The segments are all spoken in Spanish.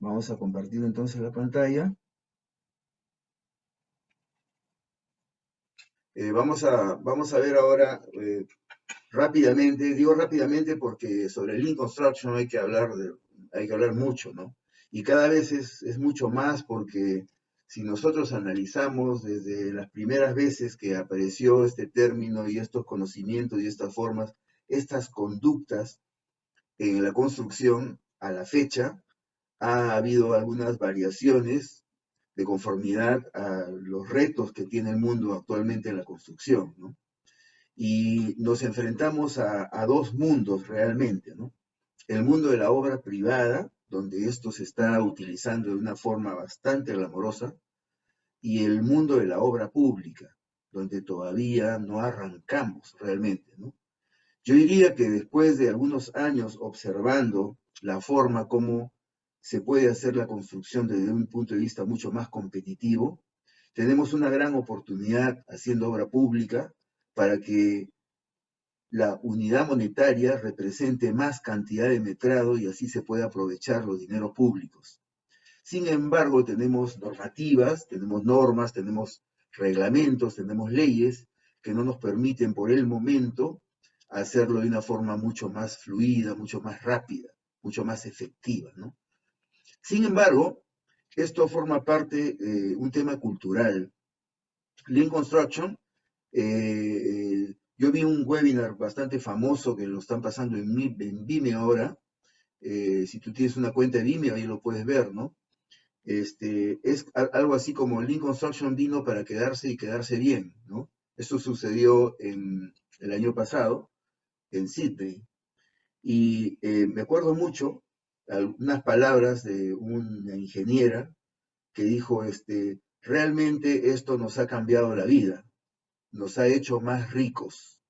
Vamos a compartir entonces la pantalla. Vamos a ver ahora rápidamente, digo rápidamente porque sobre Lean Construction hay que hablar mucho, ¿no? Y cada vez es mucho más porque si nosotros analizamos desde las primeras veces que apareció este término y estos conocimientos y estas formas, estas conductas en la construcción a la fecha, ha habido algunas variaciones de conformidad a los retos que tiene el mundo actualmente en la construcción, ¿no? Y nos enfrentamos a dos mundos realmente, ¿no? El mundo de la obra privada, donde esto se está utilizando de una forma bastante glamorosa, y el mundo de la obra pública, donde todavía no arrancamos realmente, ¿no? Yo diría que después de algunos años observando la forma como se puede hacer la construcción desde un punto de vista mucho más competitivo, tenemos una gran oportunidad haciendo obra pública para que la unidad monetaria represente más cantidad de metrado y así se puede aprovechar los dineros públicos. Sin embargo, tenemos normativas, tenemos normas, tenemos reglamentos, tenemos leyes que no nos permiten por el momento hacerlo de una forma mucho más fluida, mucho más rápida, mucho más efectiva, ¿no? Sin embargo, esto forma parte de un tema cultural. Lean Construction, yo vi un webinar bastante famoso que lo están pasando en Vimeo ahora. Si tú tienes una cuenta de Vimeo, ahí lo puedes ver, ¿no? Es algo así como Lean Construction vino para quedarse y quedarse bien, ¿no? Eso sucedió el año pasado en Sydney. Y me acuerdo mucho algunas palabras de una ingeniera que dijo, realmente esto nos ha cambiado la vida, nos ha hecho más ricos.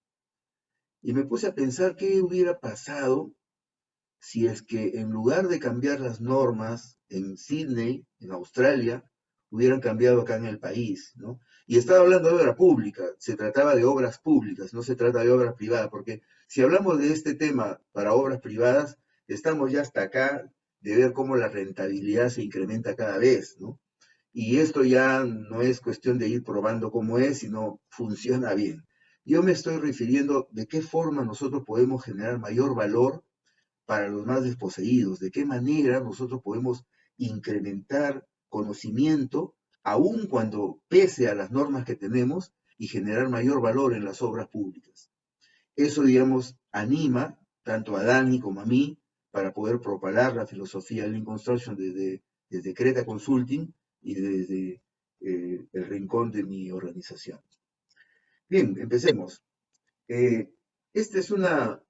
Y me puse a pensar qué hubiera pasado si es que en lugar de cambiar las normas en Sydney, en Australia, hubieran cambiado acá en el país, ¿no? Y estaba hablando de obra pública, se trataba de obras públicas, no se trata de obras privadas, porque si hablamos de este tema para obras privadas, estamos ya hasta acá de ver cómo la rentabilidad se incrementa cada vez, ¿no? Y esto ya no es cuestión de ir probando cómo es, sino funciona bien. Yo me estoy refiriendo de qué forma nosotros podemos generar mayor valor para los más desposeídos, de qué manera nosotros podemos incrementar conocimiento, aun cuando pese a las normas que tenemos, y generar mayor valor en las obras públicas. Eso, digamos, anima tanto a Dani como a mí para poder propagar la filosofía de Lean Construction desde Creta Consulting y desde el rincón de mi organización. Bien, empecemos. Esta es una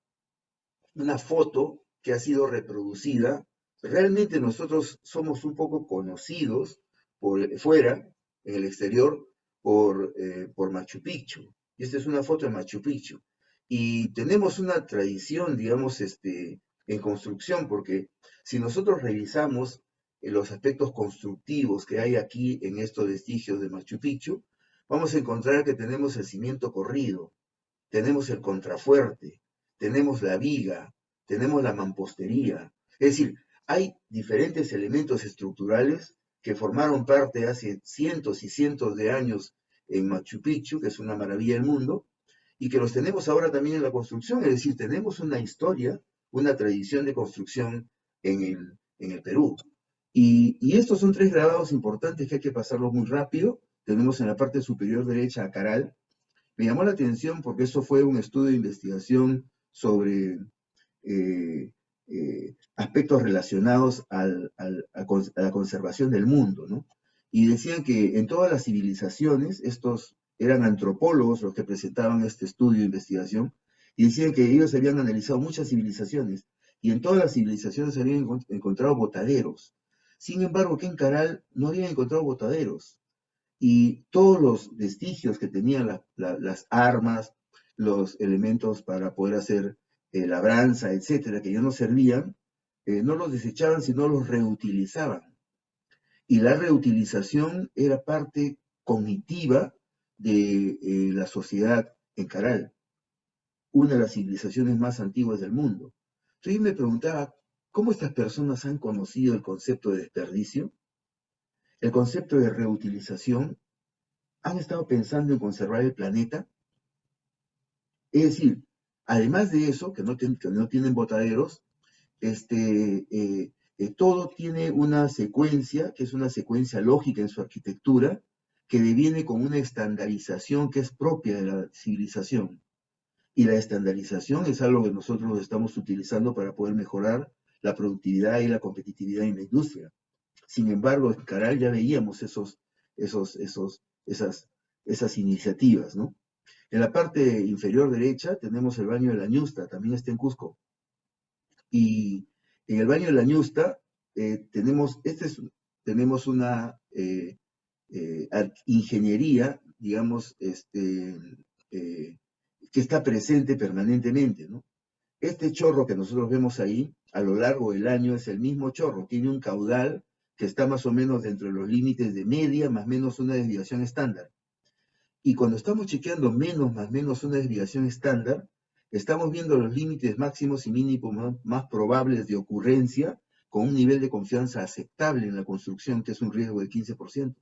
foto que ha sido reproducida. Realmente nosotros somos un poco conocidos por fuera, en el exterior, por Machu Picchu. Y esta es una foto de Machu Picchu. Y tenemos una tradición, digamos, en construcción, porque si nosotros revisamos los aspectos constructivos que hay aquí en estos vestigios de Machu Picchu, vamos a encontrar que tenemos el cimiento corrido, tenemos el contrafuerte, tenemos la viga, tenemos la mampostería. Es decir, hay diferentes elementos estructurales que formaron parte hace cientos y cientos de años en Machu Picchu, que es una maravilla del mundo, y que los tenemos ahora también en la construcción. Es decir, tenemos una historia, una tradición de construcción en el Perú. Y estos son tres grabados importantes que hay que pasarlos muy rápido. Tenemos en la parte superior derecha a Caral. Me llamó la atención porque eso fue un estudio de investigación sobre aspectos relacionados a la conservación del mundo, ¿no? Y decían que en todas las civilizaciones, estos eran antropólogos los que presentaban este estudio de investigación, y decían que ellos habían analizado muchas civilizaciones, y en todas las civilizaciones habían encontrado botaderos. Sin embargo, que en Caral no habían encontrado botaderos y todos los vestigios que tenían las armas, los elementos para poder hacer labranza, etcétera, que ya no servían, no los desechaban, sino los reutilizaban. Y la reutilización era parte cognitiva de la sociedad en Caral, una de las civilizaciones más antiguas del mundo. Entonces yo me preguntaba, ¿Cómo estas personas han conocido el concepto de desperdicio, el concepto de reutilización? ¿Han estado pensando en conservar el planeta? Es decir, además de eso, que no tienen botaderos, todo tiene una secuencia, que es una secuencia lógica en su arquitectura, que deviene con una estandarización que es propia de la civilización. Y la estandarización es algo que nosotros estamos utilizando para poder mejorar la productividad y la competitividad en la industria. Sin embargo, en Caral ya veíamos esas iniciativas, ¿no? En la parte inferior derecha tenemos el baño de la Ñusta, también está en Cusco. Y en el baño de la Ñusta tenemos una ingeniería, digamos, que está presente permanentemente, ¿no? Este chorro que nosotros vemos ahí, a lo largo del año, es el mismo chorro, tiene un caudal que está más o menos dentro de los límites de media, más o menos una desviación estándar. Y cuando estamos chequeando menos más menos una desviación estándar, estamos viendo los límites máximos y mínimos más probables de ocurrencia con un nivel de confianza aceptable en la construcción, que es un riesgo del 15%.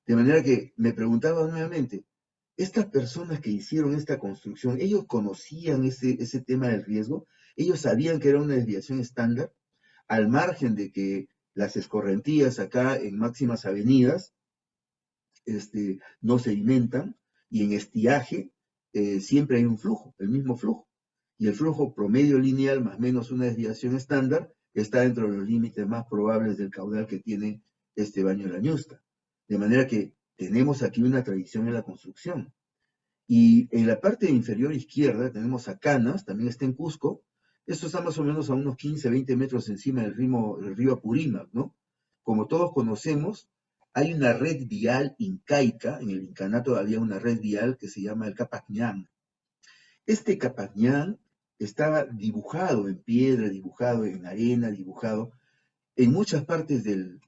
De manera que me preguntaba nuevamente, estas personas que hicieron esta construcción, ¿ellos conocían ese tema del riesgo? ¿Ellos sabían que era una desviación estándar? Al margen de que las escorrentías acá en máximas avenidas no sedimentan, y en estiaje siempre hay un flujo, el mismo flujo. Y el flujo promedio lineal más o menos una desviación estándar está dentro de los límites más probables del caudal que tiene este baño de la Ñusta. De manera que tenemos aquí una tradición en la construcción. Y en la parte inferior izquierda tenemos a Canas, también está en Cusco. Esto está más o menos a unos 15, 20 metros encima del río Apurímac, ¿no? Como todos conocemos, hay una red vial incaica, en el incanato había una red vial que se llama el Capacñán. Este Capacñán estaba dibujado en piedra, dibujado en arena, dibujado en muchas partes del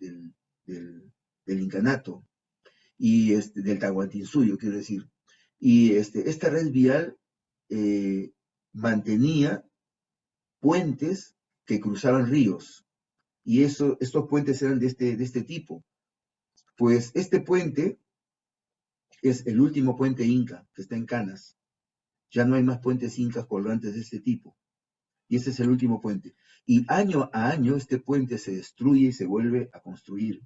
incanato, y del Tahuantinsuyo, quiero decir. Y esta red vial mantenía puentes que cruzaban ríos, y estos puentes eran de este tipo. Pues este puente es el último puente inca que está en Canas. Ya no hay más puentes incas colgantes de este tipo. Y ese es el último puente. Y año a año este puente se destruye y se vuelve a construir.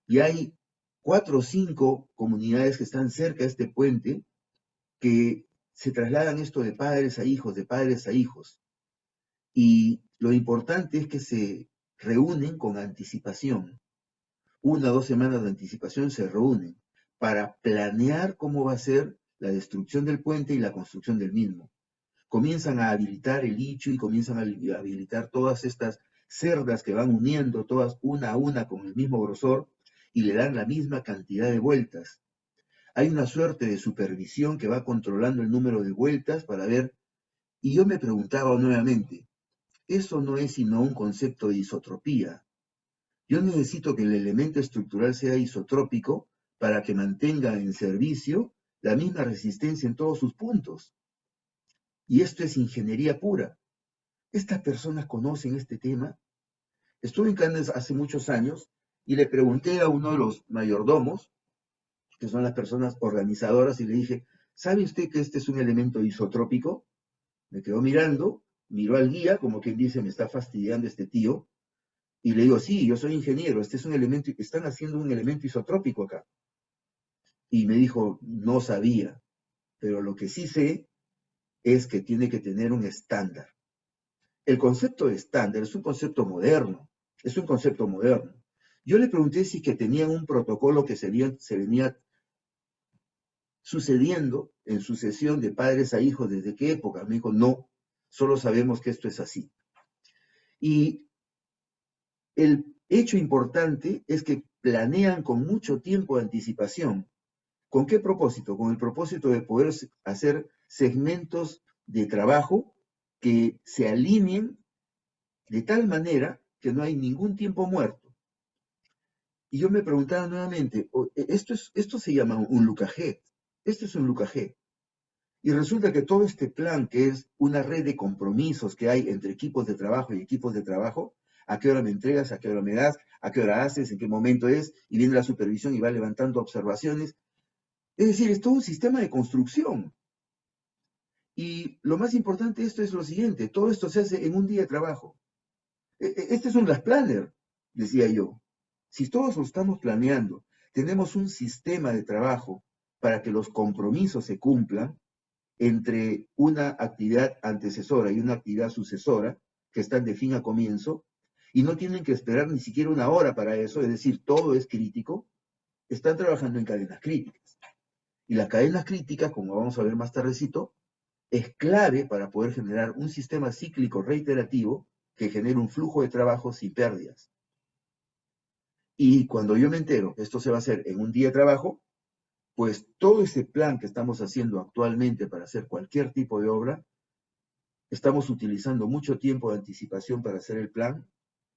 Y hay 4 o 5 comunidades que están cerca de este puente que se trasladan esto de padres a hijos, de padres a hijos. Y lo importante es que se reúnen con anticipación. 1 o 2 semanas de anticipación se reúnen para planear cómo va a ser la destrucción del puente y la construcción del mismo. Comienzan a habilitar el licho y comienzan a habilitar todas estas cerdas que van uniendo todas una a una con el mismo grosor y le dan la misma cantidad de vueltas. Hay una suerte de supervisión que va controlando el número de vueltas para ver, y yo me preguntaba nuevamente, eso no es sino un concepto de isotropía. Yo necesito que el elemento estructural sea isotrópico para que mantenga en servicio la misma resistencia en todos sus puntos. Y esto es ingeniería pura. Estas personas conocen este tema. Estuve en Cannes hace muchos años y le pregunté a uno de los mayordomos, que son las personas organizadoras, y le dije, ¿sabe usted que este es un elemento isotrópico? Me quedó mirando, miró al guía, como quien dice, me está fastidiando este tío, y le digo, sí, yo soy ingeniero, este es un elemento, están haciendo un elemento isotrópico acá. Y me dijo, no sabía, pero lo que sí sé es que tiene que tener un estándar. El concepto de estándar es un concepto moderno, es un concepto moderno. Yo le pregunté si que tenían un protocolo que se venía sucediendo en sucesión de padres a hijos, ¿desde qué época? Me dijo, no, solo sabemos que esto es así. Y el hecho importante es que planean con mucho tiempo de anticipación. ¿Con qué propósito? Con el propósito de poder hacer segmentos de trabajo que se alineen de tal manera que no hay ningún tiempo muerto. Y yo me preguntaba nuevamente, esto se llama un Lucajet, esto es un Lucajet. Y resulta que todo este plan, que es una red de compromisos que hay entre equipos de trabajo y equipos de trabajo, a qué hora me entregas, a qué hora me das, a qué hora haces, en qué momento es, y viene la supervisión y va levantando observaciones. Es decir, es todo un sistema de construcción. Y lo más importante de esto es lo siguiente, todo esto se hace en un día de trabajo. Este es un Last Planner, decía yo. Si todos lo estamos planeando, tenemos un sistema de trabajo para que los compromisos se cumplan entre una actividad antecesora y una actividad sucesora, que están de fin a comienzo, y no tienen que esperar ni siquiera una hora para eso, es decir, todo es crítico, están trabajando en cadenas críticas. Y las cadenas críticas, como vamos a ver más tardecito, es clave para poder generar un sistema cíclico reiterativo que genere un flujo de trabajo sin pérdidas. Y cuando yo me entero que esto se va a hacer en un día de trabajo, pues todo ese plan que estamos haciendo actualmente para hacer cualquier tipo de obra, estamos utilizando mucho tiempo de anticipación para hacer el plan,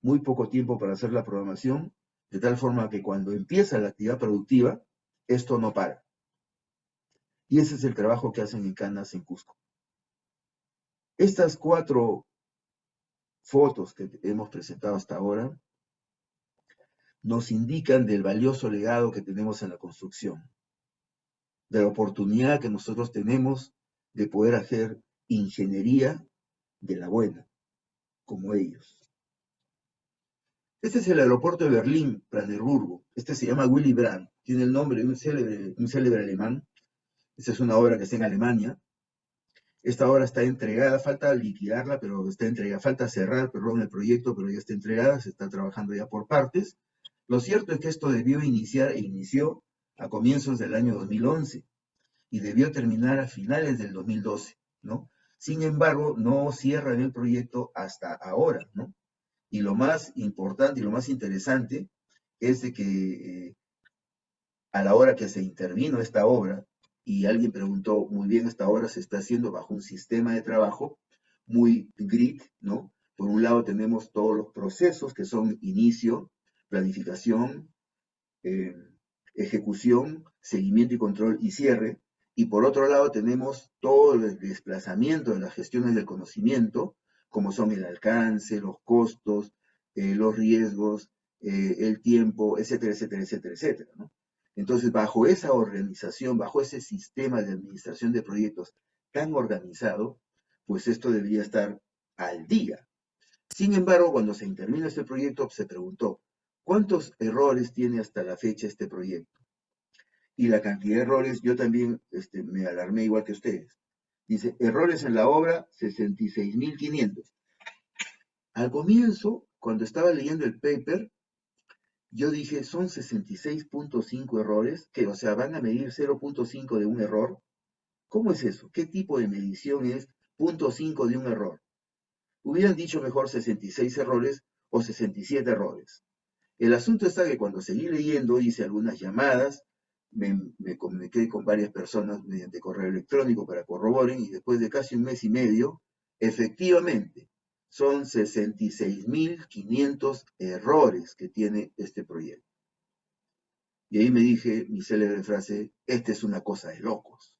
muy poco tiempo para hacer la programación, de tal forma que cuando empieza la actividad productiva, esto no para. Y ese es el trabajo que hacen en Canas, en Cusco. Estas 4 fotos que hemos presentado hasta ahora nos indican del valioso legado que tenemos en la construcción, de la oportunidad que nosotros tenemos de poder hacer ingeniería de la buena, como ellos. Este es el aeropuerto de Berlín-Brandenburgo. Este se llama Willy Brandt. Tiene el nombre de un célebre alemán. Esta es una obra que está en Alemania. Esta obra está entregada, falta liquidarla, pero está entregada, falta cerrar, perdón, el proyecto, pero ya está entregada, se está trabajando ya por partes. Lo cierto es que esto debió iniciar e inició a comienzos del año 2011 y debió terminar a finales del 2012, ¿no? Sin embargo, no cierran el proyecto hasta ahora, ¿no? Y lo más importante y lo más interesante es de que a la hora que se intervino esta obra, y alguien preguntó, muy bien, esta obra se está haciendo bajo un sistema de trabajo muy grid, ¿no? Por un lado tenemos todos los procesos que son inicio, planificación, eh, ejecución, seguimiento y control y cierre. Y por otro lado tenemos todo el desplazamiento de las gestiones del conocimiento, como son el alcance, los costos, los riesgos, el tiempo, etcétera, etcétera, etcétera, etcétera, ¿no? Entonces, bajo esa organización, bajo ese sistema de administración de proyectos tan organizado, pues esto debería estar al día. Sin embargo, cuando se termina este proyecto, se preguntó, ¿cuántos errores tiene hasta la fecha este proyecto? Y la cantidad de errores, yo también me alarmé igual que ustedes. Dice, errores en la obra, 66.500. Al comienzo, cuando estaba leyendo el paper, yo dije, son 66.5 errores, que o sea, van a medir 0.5 de un error. ¿Cómo es eso? ¿Qué tipo de medición es 0.5 de un error? Hubieran dicho mejor 66 errores o 67 errores. El asunto está que cuando seguí leyendo, hice algunas llamadas, me comuniqué con varias personas mediante correo electrónico para corroboren, y después de casi un mes y medio, efectivamente, son 66.500 errores que tiene este proyecto. Y ahí me dije mi célebre frase, esta es una cosa de locos.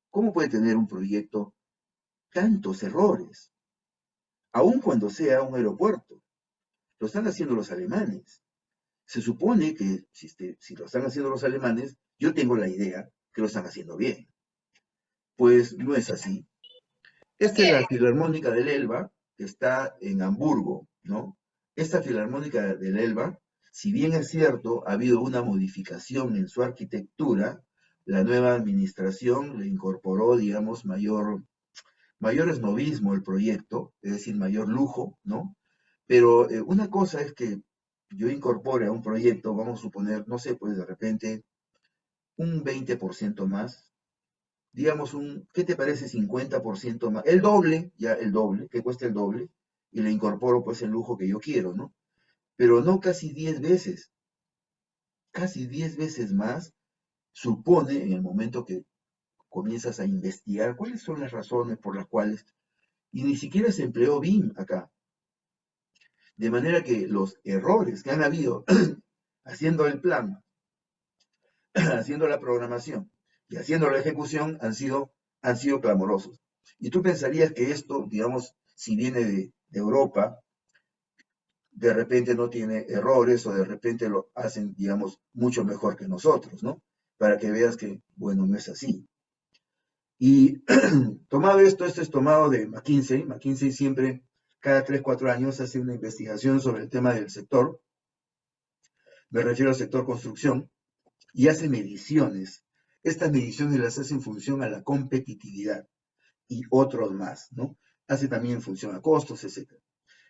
¿Cómo puede tener un proyecto tantos errores? Aun cuando sea un aeropuerto. Lo están haciendo los alemanes. Se supone que si lo están haciendo los alemanes, yo tengo la idea que lo están haciendo bien. Pues no es así. Esta es la Filarmónica del Elba, que está en Hamburgo, ¿no? Esta Filarmónica del Elba, si bien es cierto, ha habido una modificación en su arquitectura, la nueva administración le incorporó, digamos, mayor esnovismo al proyecto, es decir, mayor lujo, ¿no? Pero una cosa es que yo incorpore a un proyecto, vamos a suponer, no sé, pues de repente un 20% más, digamos ¿qué te parece 50% más? El doble, ya el doble, que cuesta el doble, y le incorporo pues el lujo que yo quiero, ¿no? Pero no casi 10 veces más supone en el momento que comienzas a investigar cuáles son las razones por las cuales, y ni siquiera se empleó BIM acá. De manera que los errores que han habido haciendo el plan, haciendo la programación y haciendo la ejecución han sido han sido clamorosos. Y tú pensarías que esto, digamos, si viene de Europa, de repente no tiene errores o de repente lo hacen, digamos, mucho mejor que nosotros, ¿no? Para que veas que, bueno, no es así. Y tomado esto es tomado de McKinsey. McKinsey siempre, cada 3, 4 años, hace una investigación sobre el tema del sector. Me refiero al sector construcción. Y hace mediciones. Estas mediciones las hace en función a la competitividad y otros más, ¿no? Hace también en función a costos, etc.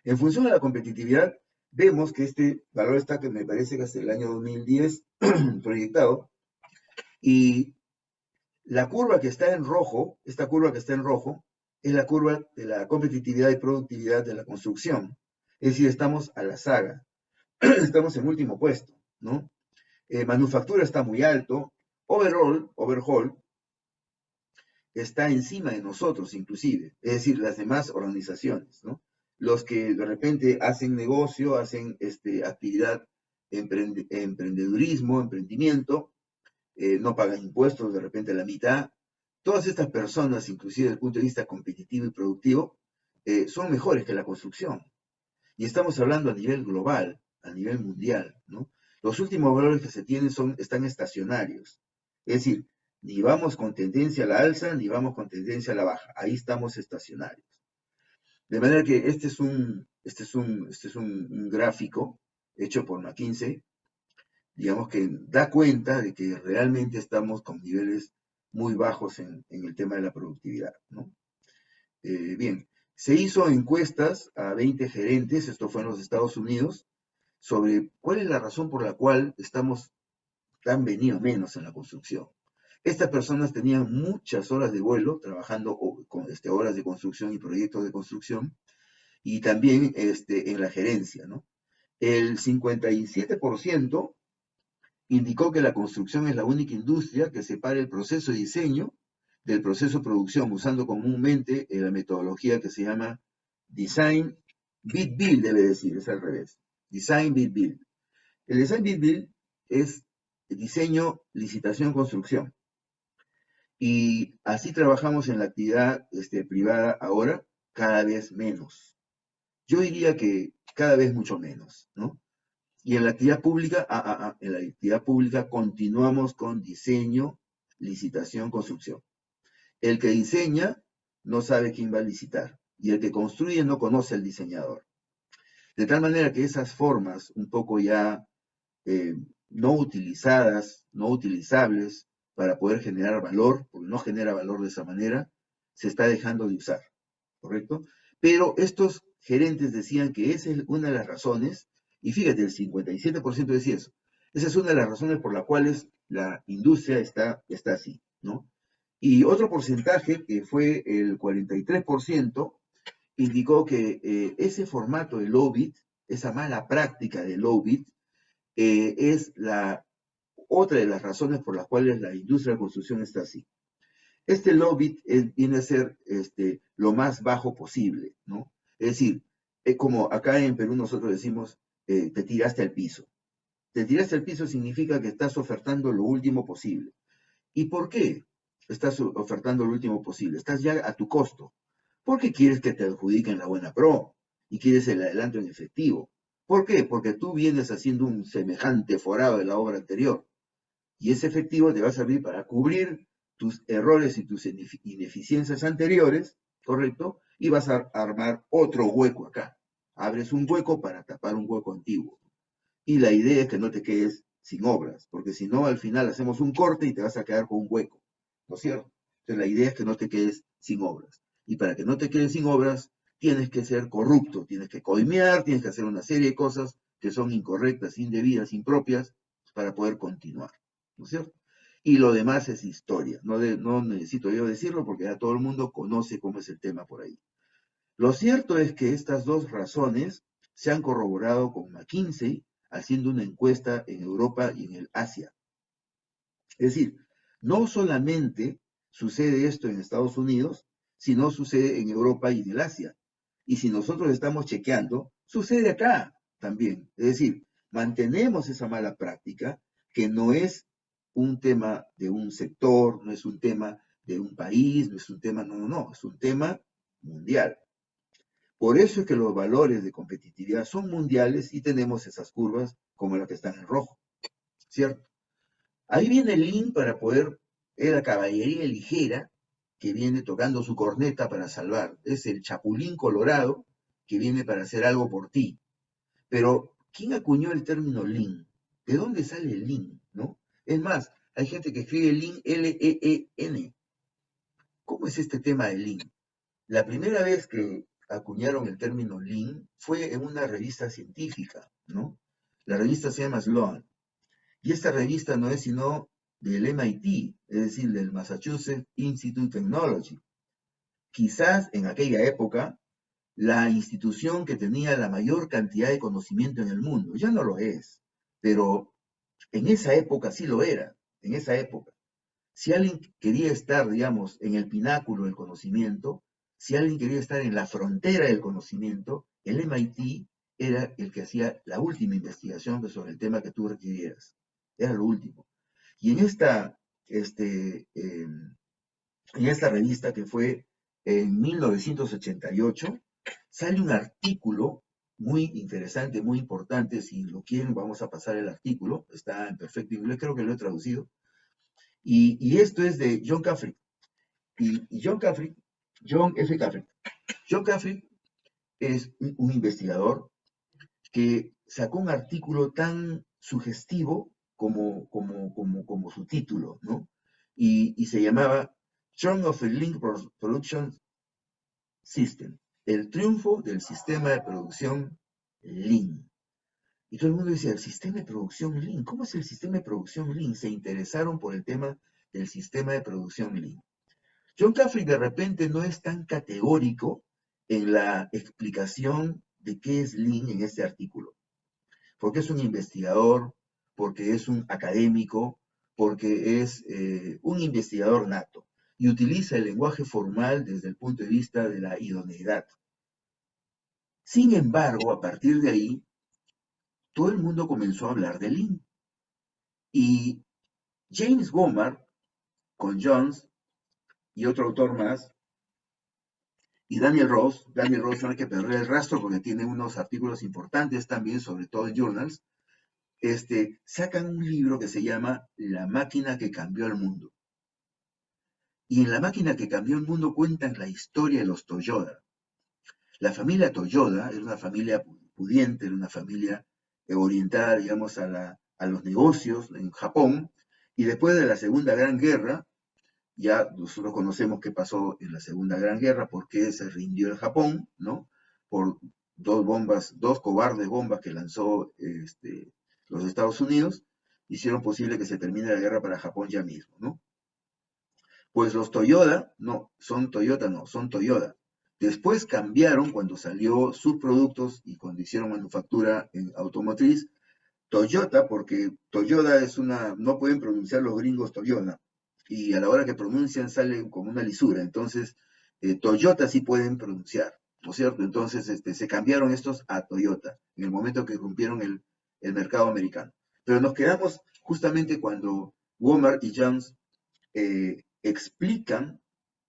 En función a la competitividad, vemos que este valor está, que me parece que hasta el año 2010 proyectado, y la curva que está en rojo, esta curva que está en rojo, es la curva de la competitividad y productividad de la construcción. Es decir, estamos a la saga, estamos en último puesto, ¿no? Manufactura está muy alto, overhaul, está encima de nosotros inclusive, es decir, las demás organizaciones, ¿no? Los que de repente hacen negocio, hacen actividad, emprendedurismo, emprendimiento, no pagan impuestos, de repente la mitad. Todas estas personas, inclusive desde el punto de vista competitivo y productivo, son mejores que la construcción. Y estamos hablando a nivel global, a nivel mundial, ¿no? Los últimos valores que se tienen están estacionarios. Es decir, ni vamos con tendencia a la alza, ni vamos con tendencia a la baja. Ahí estamos estacionarios. De manera que este es un gráfico hecho por McKinsey, digamos que da cuenta de que realmente estamos con niveles muy bajos en el tema de la productividad, ¿no? Bien, se hizo encuestas a 20 gerentes, esto fue en los Estados Unidos, sobre cuál es la razón por la cual estamos tan venido menos en la construcción. Estas personas tenían muchas horas de vuelo trabajando con horas de construcción y proyectos de construcción, y también en la gerencia, ¿no? El 57% indicó que la construcción es la única industria que separa el proceso de diseño del proceso de producción, usando comúnmente la metodología que se llama Design Bid Build, debe decir, es al revés. Design Bid Build. El Design Bid Build es diseño, licitación, construcción. Y así trabajamos en la actividad privada ahora, cada vez menos. Yo diría que cada vez mucho menos, ¿no? Y en la actividad pública, en la actividad pública continuamos con diseño, licitación, construcción. El que diseña no sabe quién va a licitar, y el que construye no conoce al diseñador. De tal manera que esas formas un poco ya eh, no utilizadas, no utilizables para poder generar valor, porque no genera valor de esa manera, se está dejando de usar, ¿correcto? Pero estos gerentes decían que esa es una de las razones, y fíjate, el 57% decía eso. Esa es una de las razones por las cuales la industria está así, ¿no? Y otro porcentaje, que fue el 43%, indicó que ese formato de low bid, esa mala práctica de low bid, es otra de las razones por las cuales la industria de la construcción está así. Este low bid viene a ser lo más bajo posible, ¿no? Es decir, como acá en Perú nosotros decimos, te tiraste al piso. Te tiraste al piso significa que estás ofertando lo último posible. ¿Y por qué estás ofertando lo último posible? Estás ya a tu costo. Porque quieres que te adjudiquen la buena pro y quieres el adelanto en efectivo. ¿Por qué? Porque tú vienes haciendo un semejante forado de la obra anterior. Y ese efectivo te va a servir para cubrir tus errores y tus ineficiencias anteriores, ¿correcto? Y vas a armar otro hueco acá. Abres un hueco para tapar un hueco antiguo. Y la idea es que no te quedes sin obras, porque si no, al final hacemos un corte y te vas a quedar con un hueco, ¿no es cierto? Entonces la idea es que no te quedes sin obras. Y para que no te quedes sin obras, tienes que ser corrupto, tienes que coimear, tienes que hacer una serie de cosas que son incorrectas, indebidas, impropias, para poder continuar, ¿no es cierto? Y lo demás es historia, no necesito yo decirlo porque ya todo el mundo conoce cómo es el tema por ahí. Lo cierto es que estas dos razones se han corroborado con McKinsey haciendo una encuesta en Europa y en el Asia. Es decir, no solamente sucede esto en Estados Unidos, sino sucede en Europa y en el Asia. Y si nosotros estamos chequeando, sucede acá también. Es decir, mantenemos esa mala práctica que no es un tema de un sector, no es un tema de un país, no es un tema, no, es un tema mundial. Por eso es que los valores de competitividad son mundiales y tenemos esas curvas como las que están en rojo, ¿cierto? Ahí viene el Lean para poder, es la caballería ligera que viene tocando su corneta para salvar. Es el chapulín colorado que viene para hacer algo por ti. Pero, ¿quién acuñó el término Lean? ¿De dónde sale el Lean? ¿No? Es más, hay gente que escribe Lean, L-E-E-N. ¿Cómo es este tema de Lean? La primera vez que acuñaron el término Lean fue en una revista científica, ¿no? La revista se llama Sloan. Y esta revista no es sino del MIT, es decir, del Massachusetts Institute of Technology. Quizás en aquella época la institución que tenía la mayor cantidad de conocimiento en el mundo. Ya no lo es, pero en esa época sí lo era, en esa época. Si alguien quería estar, digamos, en el pináculo del conocimiento, si alguien quería estar en la frontera del conocimiento, el MIT era el que hacía la última investigación sobre el tema que tú requirieras. Era lo último. Y en esta revista que fue en 1988, sale un artículo muy interesante, muy importante. Si lo quieren, vamos a pasar el artículo. Está en perfecto inglés, creo que lo he traducido. Y esto es de John Caffrey. Y John Caffrey, John F. Caffrey. John Caffrey es un investigador que sacó un artículo tan sugestivo como su título, ¿no? Y se llamaba Triumph of the Link Production System, el triunfo del sistema de producción Lean. Y todo el mundo decía, el sistema de producción Lean, ¿cómo es el sistema de producción Lean? Se interesaron por el tema del sistema de producción Lean. John Caffrey de repente no es tan categórico en la explicación de qué es Lean en este artículo, porque es un investigador, porque es un académico, porque es un investigador nato y utiliza el lenguaje formal desde el punto de vista de la idoneidad. Sin embargo, a partir de ahí, todo el mundo comenzó a hablar de Lean. Y James Gomar, con Jones y otro autor más, y Daniel Ross no hay que perder el rastro porque tiene unos artículos importantes también, sobre todo en journals, sacan un libro que se llama La máquina que cambió el mundo. Y en La máquina que cambió el mundo cuentan la historia de los Toyota. La familia Toyota era una familia pudiente, era una familia orientada, digamos, a los negocios en Japón, y después de la Segunda Gran Guerra, ya nosotros conocemos qué pasó en la Segunda Gran Guerra, por qué se rindió el Japón, ¿no? Por dos cobardes bombas que lanzó los Estados Unidos, hicieron posible que se termine la guerra para Japón ya mismo, ¿no? Pues los Toyota, no, son Toyota. Después cambiaron cuando salió sus productos y cuando hicieron manufactura en automotriz, Toyota, porque Toyota no pueden pronunciar los gringos Toyota, y a la hora que pronuncian sale como una lisura, entonces Toyota sí pueden pronunciar, ¿no es cierto? Entonces se cambiaron estos a Toyota, en el momento que rompieron el mercado americano. Pero nos quedamos justamente cuando Walmart y Jones explican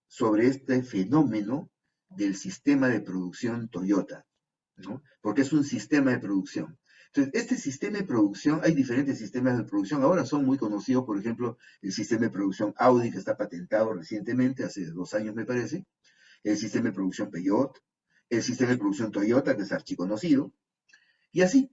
sobre este fenómeno del sistema de producción Toyota, ¿no? Porque es un sistema de producción. Entonces, este sistema de producción, hay diferentes sistemas de producción, ahora son muy conocidos, por ejemplo, el sistema de producción Audi, que está patentado recientemente, hace 2 años me parece, el sistema de producción Peugeot, el sistema de producción Toyota, que es archiconocido, y así.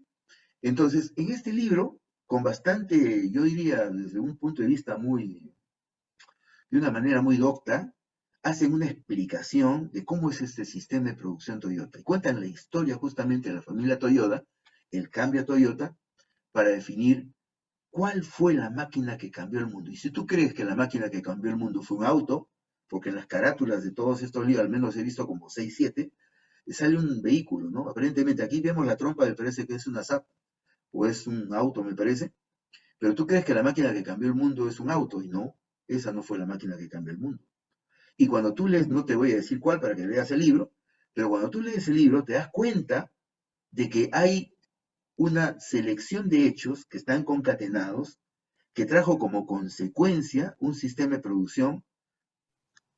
Entonces, en este libro, con bastante, yo diría, desde un punto de vista de una manera muy docta, hacen una explicación de cómo es este sistema de producción Toyota. Y cuentan la historia justamente de la familia Toyota, el cambio a Toyota, para definir cuál fue la máquina que cambió el mundo. Y si tú crees que la máquina que cambió el mundo fue un auto, porque en las carátulas de todos estos libros, al menos he visto como 6, 7, sale un vehículo, ¿no? Aparentemente aquí vemos la trompa, me parece que es una SAP, o es un auto, me parece, pero tú crees que la máquina que cambió el mundo es un auto, y no, esa no fue la máquina que cambió el mundo. Y cuando tú lees, no te voy a decir cuál para que leas el libro, pero cuando tú lees el libro te das cuenta de que hay una selección de hechos que están concatenados, que trajo como consecuencia un sistema de producción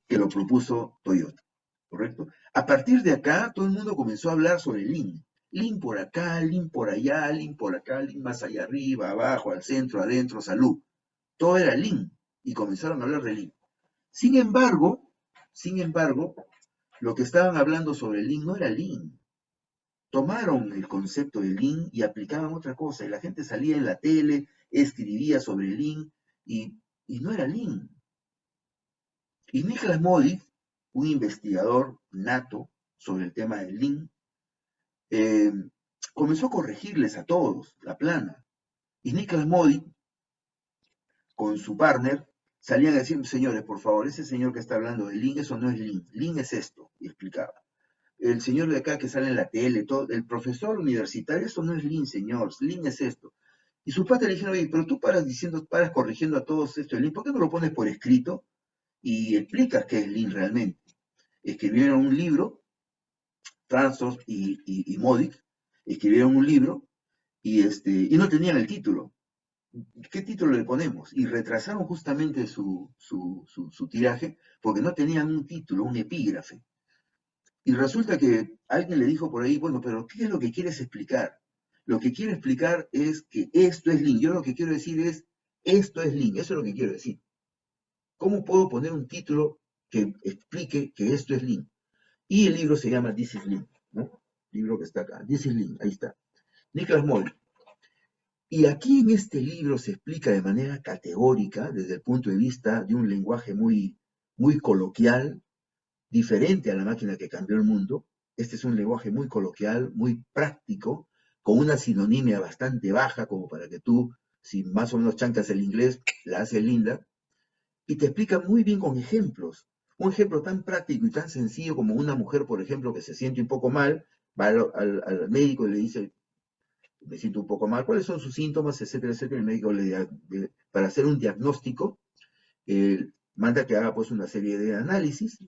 que lo propuso Toyota, ¿correcto? A partir de acá, todo el mundo comenzó a hablar sobre Lean. Lean por acá, Lean por allá, Lean por acá, Lean más allá arriba, abajo, al centro, adentro, salud. Todo era Lean y comenzaron a hablar de Lean. Sin embargo, lo que estaban hablando sobre Lean no era Lean. Tomaron el concepto de Lean y aplicaban otra cosa. Y la gente salía en la tele, escribía sobre Lean y no era Lean. Y Niklas Modi, un investigador nato sobre el tema del Lean, eh, comenzó a corregirles a todos la plana. Y Niklas Modi, con su partner, salían a decir, señores, por favor, ese señor que está hablando de Lean, eso no es Lean. Lean es esto, y explicaba. El señor de acá que sale en la tele, todo, el profesor universitario, eso no es Lean, señor, Lean es esto. Y su padre le dijeron, oye, pero tú paras corrigiendo a todos esto de Lean, ¿por qué no lo pones por escrito y explicas qué es Lean realmente? Escribieron un libro, Transos y Modic, escribieron un libro y no tenían el título. ¿Qué título le ponemos? Y retrasaron justamente su tiraje porque no tenían un título, un epígrafe. Y resulta que alguien le dijo por ahí, bueno, pero ¿qué es lo que quieres explicar? Lo que quiero explicar es que esto es Lean. Yo lo que quiero decir es, esto es Lean. Eso es lo que quiero decir. ¿Cómo puedo poner un título que explique que esto es Lean? Y el libro se llama This is Lean, ¿no? El libro que está acá, This is Lean, ahí está. Niklas Moll. Y aquí en este libro se explica de manera categórica, desde el punto de vista de un lenguaje muy coloquial, diferente a la máquina que cambió el mundo. Este es un lenguaje muy coloquial, muy práctico, con una sinonimia bastante baja, como para que tú, si más o menos chancas el inglés, la haces linda, y te explica muy bien con ejemplos. Un ejemplo tan práctico y tan sencillo como una mujer, por ejemplo, que se siente un poco mal, va al médico y le dice, me siento un poco mal, ¿cuáles son sus síntomas, etcétera, etcétera? El médico para hacer un diagnóstico, manda que haga pues una serie de análisis.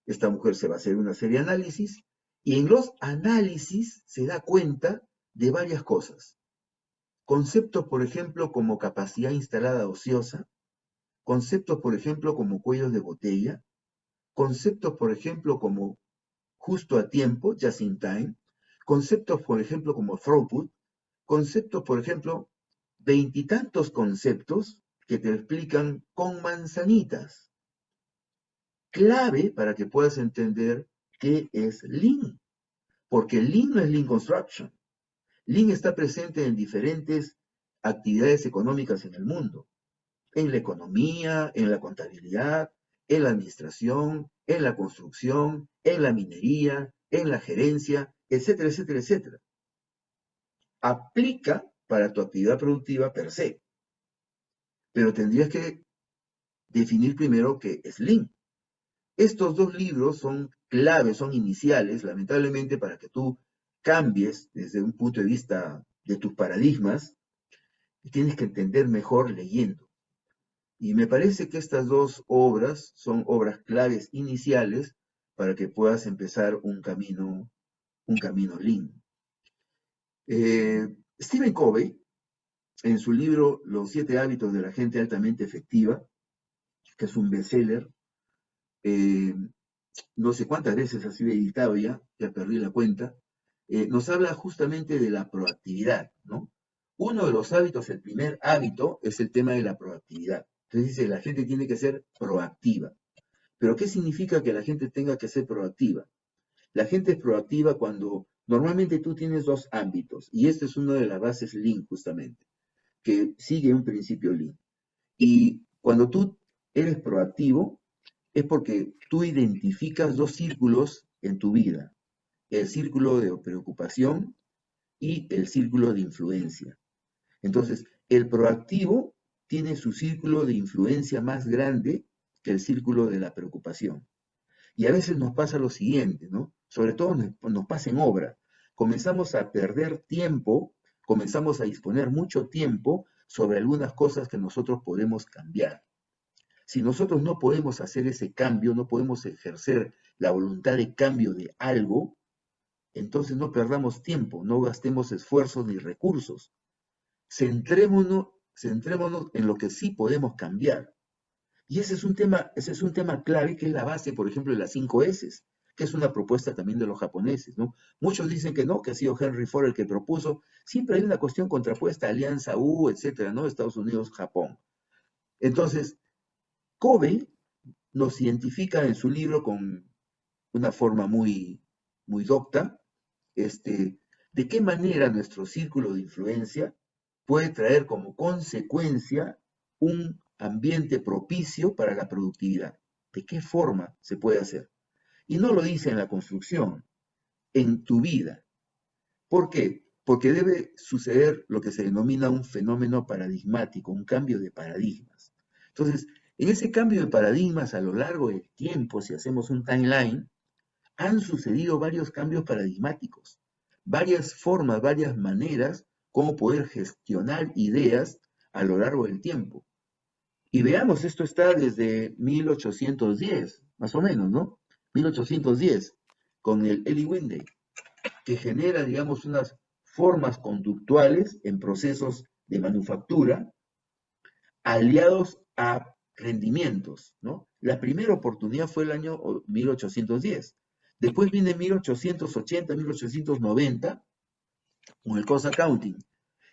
Esta mujer se va a hacer una serie de análisis y en los análisis se da cuenta de varias cosas. Conceptos, por ejemplo, como capacidad instalada ociosa, conceptos, por ejemplo, como cuellos de botella, conceptos, por ejemplo, como justo a tiempo, just in time, conceptos, por ejemplo, como throughput, conceptos, por ejemplo, veintitantos conceptos que te explican con manzanitas. Clave para que puedas entender qué es Lean, porque Lean no es Lean Construction. Lean está presente en diferentes actividades económicas en el mundo, en la economía, en la contabilidad, en la administración, en la construcción, en la minería, en la gerencia, etcétera, etcétera, etcétera. Aplica para tu actividad productiva per se, pero tendrías que definir primero qué es Lean. Estos dos libros son claves, son iniciales, lamentablemente, para que tú cambies desde un punto de vista de tus paradigmas, tienes que entender mejor leyendo. Y me parece que estas dos obras son obras claves iniciales para que puedas empezar un camino Lean. Stephen Covey, en su libro Los 7 hábitos de la gente altamente efectiva, que es un bestseller, no sé cuántas veces ha sido editado ya perdí la cuenta, nos habla justamente de la proactividad, ¿no? Uno de los hábitos, el primer hábito, es el tema de la proactividad. Entonces dice, la gente tiene que ser proactiva. ¿Pero qué significa que la gente tenga que ser proactiva? La gente es proactiva cuando normalmente tú tienes dos ámbitos, y este es una de las bases Lean justamente, que sigue un principio Lean. Y cuando tú eres proactivo, es porque tú identificas dos círculos en tu vida, el círculo de preocupación y el círculo de influencia. Entonces, el proactivo tiene su círculo de influencia más grande que el círculo de la preocupación. Y a veces nos pasa lo siguiente, ¿no? Sobre todo nos pasa en obra. Comenzamos a perder tiempo, comenzamos a disponer mucho tiempo sobre algunas cosas que nosotros podemos cambiar. Si nosotros no podemos hacer ese cambio, no podemos ejercer la voluntad de cambio de algo, entonces no perdamos tiempo, no gastemos esfuerzos ni recursos. Centrémonos en lo que sí podemos cambiar. Y ese es un tema clave que es la base, por ejemplo, de las 5 S, que es una propuesta también de los japoneses, ¿no? Muchos dicen que no, que ha sido Henry Ford el que propuso. Siempre hay una cuestión contrapuesta, Alianza U, etcétera, ¿no? Estados Unidos, Japón. Entonces, Kobe nos identifica en su libro con una forma muy docta, de qué manera nuestro círculo de influencia puede traer como consecuencia un ambiente propicio para la productividad. ¿De qué forma se puede hacer? Y no lo dice en la construcción, en tu vida. ¿Por qué? Porque debe suceder lo que se denomina un fenómeno paradigmático, un cambio de paradigmas. Entonces, en ese cambio de paradigmas a lo largo del tiempo, si hacemos un timeline, han sucedido varios cambios paradigmáticos, varias formas, varias maneras cómo poder gestionar ideas a lo largo del tiempo. Y veamos, esto está desde 1810, más o menos, ¿no? 1810, con el Eli Winday, que genera, digamos, unas formas conductuales en procesos de manufactura aliados a rendimientos, ¿no? La primera oportunidad fue el año 1810. Después viene 1880, 1890, con el cost accounting.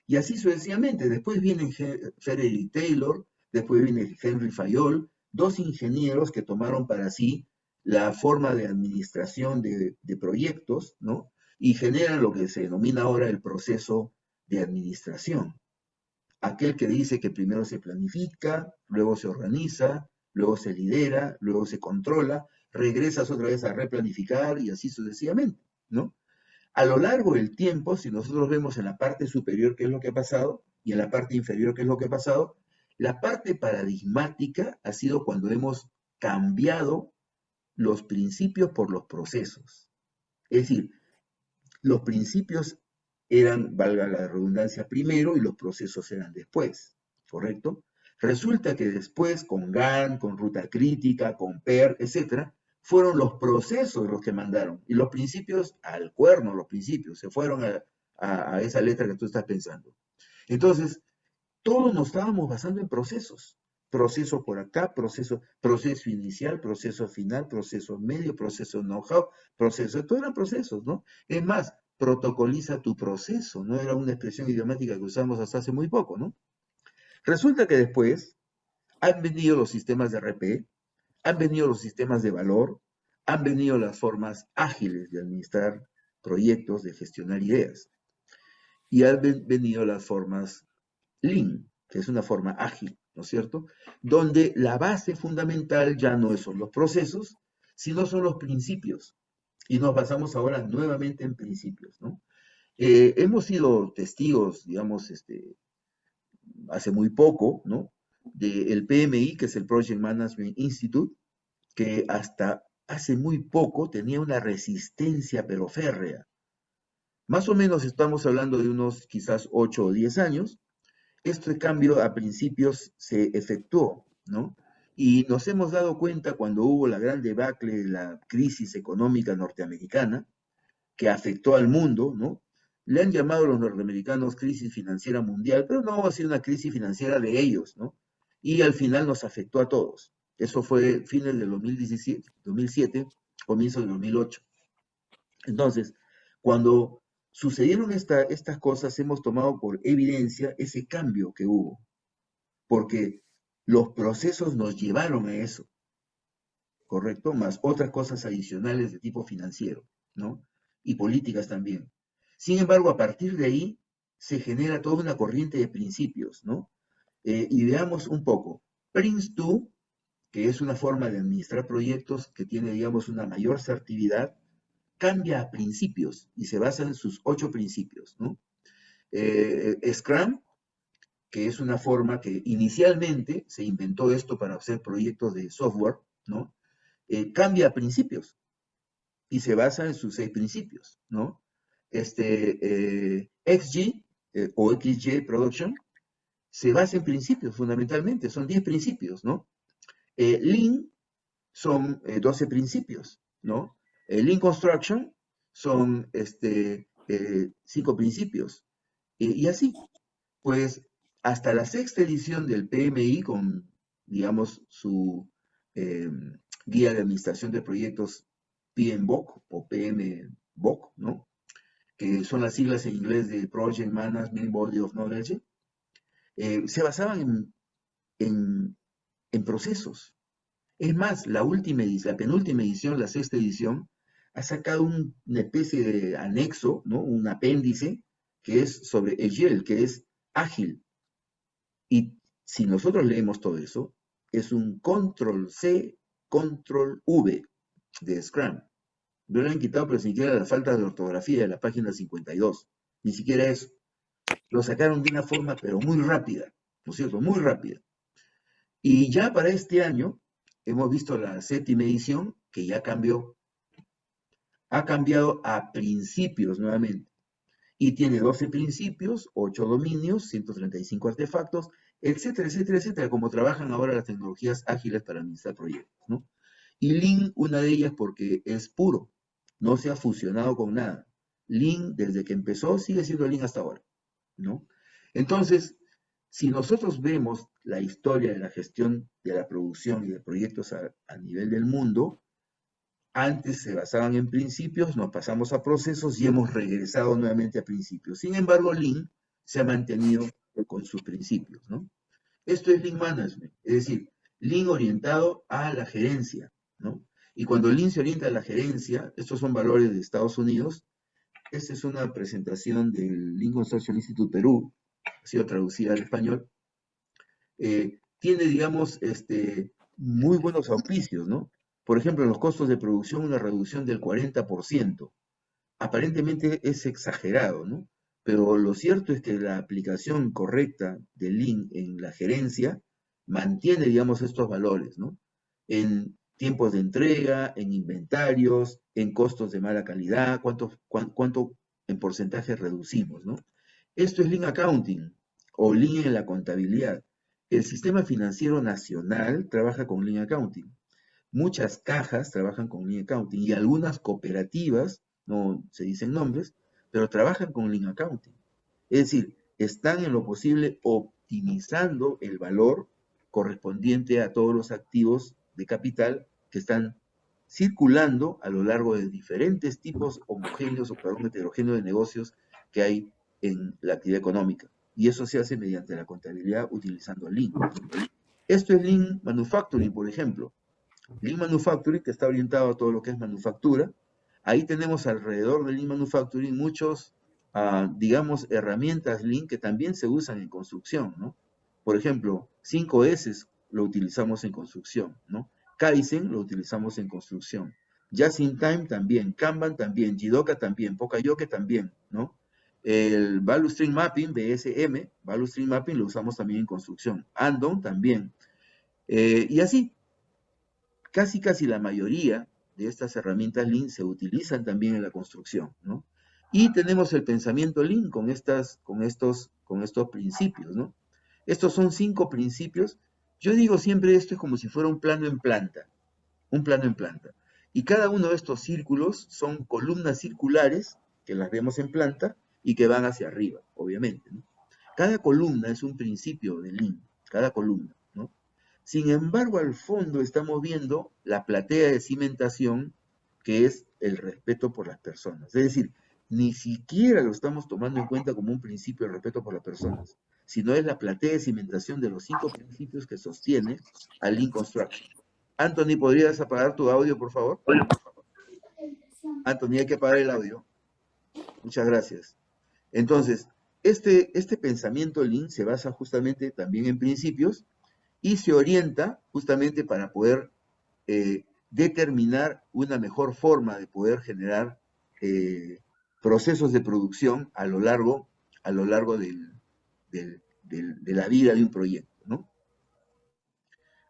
Y así sucesivamente. Después viene Frederick Taylor, después viene Henry Fayol, dos ingenieros que tomaron para sí la forma de administración de proyectos, ¿no? Y generan lo que se denomina ahora el proceso de administración. Aquel que dice que primero se planifica, luego se organiza, luego se lidera, luego se controla, regresas otra vez a replanificar y así sucesivamente, ¿no? A lo largo del tiempo, si nosotros vemos en la parte superior qué es lo que ha pasado y en la parte inferior qué es lo que ha pasado, la parte paradigmática ha sido cuando hemos cambiado los principios por los procesos. Es decir, los principios eran, valga la redundancia, primero y los procesos eran después, ¿correcto? Resulta que después, con GAN, con ruta crítica, con PER, etcétera, fueron los procesos los que mandaron. Y los principios al cuerno, los principios, se fueron a esa letra que tú estás pensando. Entonces, todos nos estábamos basando en procesos. Proceso por acá, proceso inicial, proceso final, proceso medio, proceso know-how, proceso, todo eran procesos, ¿no? Es más, protocoliza tu proceso, no era una expresión idiomática que usamos hasta hace muy poco, ¿no? Resulta que después han venido los sistemas de RP, han venido los sistemas de valor, han venido las formas ágiles de administrar proyectos, de gestionar ideas, y han venido las formas Lean, que es una forma ágil, ¿no es cierto? Donde la base fundamental ya no son los procesos, sino son los principios. Y nos basamos ahora nuevamente en principios, ¿no? Hemos sido testigos, digamos, hace muy poco, ¿no? Del PMI, que es el Project Management Institute, que hasta hace muy poco tenía una resistencia pero férrea. Más o menos estamos hablando de unos quizás 8 o 10 años, este cambio a principios se efectuó, ¿no? Y nos hemos dado cuenta cuando hubo la gran debacle de la crisis económica norteamericana, que afectó al mundo, ¿no? Le han llamado a los norteamericanos crisis financiera mundial, pero no ha sido una crisis financiera de ellos, ¿no? Y al final nos afectó a todos. Eso fue fines del 2017, 2007, comienzos del 2008. Entonces, cuando sucedieron estas cosas, hemos tomado por evidencia ese cambio que hubo, porque los procesos nos llevaron a eso, ¿correcto? Más otras cosas adicionales de tipo financiero, ¿no? Y políticas también. Sin embargo, a partir de ahí se genera toda una corriente de principios, ¿no? Y veamos un poco. Prince2, que es una forma de administrar proyectos que tiene, digamos, una mayor asertividad, cambia a principios y se basa en sus 8 principios, ¿no? Scrum, que es una forma que inicialmente se inventó esto para hacer proyectos de software, ¿no? Cambia a principios y se basa en sus 6 principios, ¿no? XG o XY Production se basa en principios fundamentalmente, son 10 principios, ¿no? Lean son 12 principios, ¿no? Lean Construction son 5 principios. Y así, pues hasta la sexta edición del PMI, con digamos, su guía de administración de proyectos PMBOK o PMBOK, ¿no? Que son las siglas en inglés de Project Management Body of Knowledge, se basaban en procesos. Es más, la penúltima edición, la sexta edición, ha sacado una especie de anexo, ¿no? Un apéndice, que es sobre Agile, que es ágil. Y si nosotros leemos todo eso, es un control C, control V de Scrum. No le han quitado, pero ni siquiera la falta de ortografía de la página 52. Ni siquiera eso. Lo sacaron de una forma, pero muy rápida, ¿no es cierto? Muy rápida. Y ya para este año hemos visto la séptima edición, que ya cambió. Ha cambiado a principios nuevamente. Y tiene 12 principios, 8 dominios, 135 artefactos, etcétera, etcétera, etcétera, como trabajan ahora las tecnologías ágiles para administrar proyectos, ¿no? Y Lean, una de ellas porque es puro, no se ha fusionado con nada. Lean, desde que empezó, sigue siendo Lean hasta ahora, ¿no? Entonces, si nosotros vemos la historia de la gestión de la producción y de proyectos a nivel del mundo, antes se basaban en principios, nos pasamos a procesos y hemos regresado nuevamente a principios. Sin embargo, Lean se ha mantenido con sus principios, ¿no? Esto es Lean Management, es decir, Lean orientado a la gerencia, ¿no? Y cuando Lean se orienta a la gerencia, estos son valores de Estados Unidos. Esta es una presentación del Lean Construction Institute Perú, ha sido traducida al español. Tiene, digamos, muy buenos auspicios, ¿no? Por ejemplo, en los costos de producción, una reducción del 40%. Aparentemente es exagerado, ¿no? Pero lo cierto es que la aplicación correcta de Lean en la gerencia mantiene, digamos, estos valores, ¿no? En tiempos de entrega, en inventarios, en costos de mala calidad, cuánto en porcentaje reducimos, ¿no? Esto es Lean Accounting o Lean en la contabilidad. El sistema financiero nacional trabaja con Lean Accounting. Muchas cajas trabajan con Lean Accounting y algunas cooperativas, no se dicen nombres, pero trabajan con Lean Accounting. Es decir, están en lo posible optimizando el valor correspondiente a todos los activos de capital que están circulando a lo largo de diferentes tipos homogéneos o perdón, heterogéneos de negocios que hay en la actividad económica. Y eso se hace mediante la contabilidad utilizando Lean. Esto es Lean Manufacturing, por ejemplo. Lean Manufacturing, que está orientado a todo lo que es manufactura. Ahí tenemos alrededor del Lean Manufacturing muchos, digamos, herramientas Lean que también se usan en construcción, ¿no? Por ejemplo, 5S lo utilizamos en construcción, ¿no? Kaizen lo utilizamos en construcción. Just in Time también, Kanban también, Jidoka también, Pokayoke también, ¿no? El Value Stream Mapping, BSM, Value Stream Mapping lo usamos también en construcción. Andon también. Y así, casi la mayoría de estas herramientas Lean se utilizan también en la construcción, ¿no? Y tenemos el pensamiento Lean con estos principios, ¿no? Estos son 5 principios. Yo digo siempre esto es como si fuera un plano en planta, un plano en planta. Y cada uno de estos círculos son columnas circulares que las vemos en planta y que van hacia arriba, obviamente, ¿no? Cada columna es un principio de Lean, cada columna, ¿no? Sin embargo, al fondo estamos viendo la platea de cimentación, que es el respeto por las personas. Es decir, ni siquiera lo estamos tomando en cuenta como un principio de respeto por las personas, sino es la platea de cimentación de los 5 principios que sostiene al Lean Construction. Anthony, ¿podrías apagar tu audio, por favor? Anthony, hay que apagar el audio. Muchas gracias. Entonces, este pensamiento Lean se basa justamente también en principios y se orienta justamente para poder determinar una mejor forma de poder generar procesos de producción a lo largo de la vida de un proyecto, ¿no?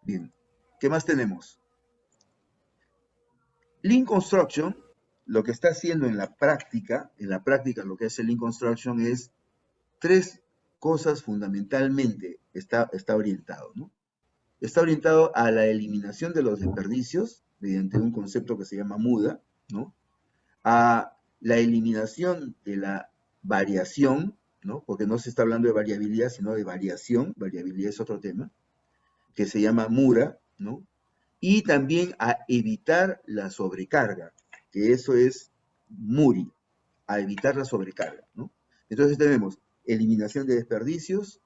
Bien, ¿qué más tenemos? Lean Construction, lo que está haciendo en la práctica lo que hace Lean Construction es 3 cosas fundamentalmente está orientado, ¿no? Está orientado a la eliminación de los desperdicios mediante un concepto que se llama muda, ¿no? A la eliminación de la variación, ¿no? Porque no se está hablando de variabilidad, sino de variación. Variabilidad es otro tema. que se llama Mura, ¿no? Y también a evitar la sobrecarga, que eso es Muri, a evitar la sobrecarga, ¿no? Entonces tenemos eliminación de desperdicios,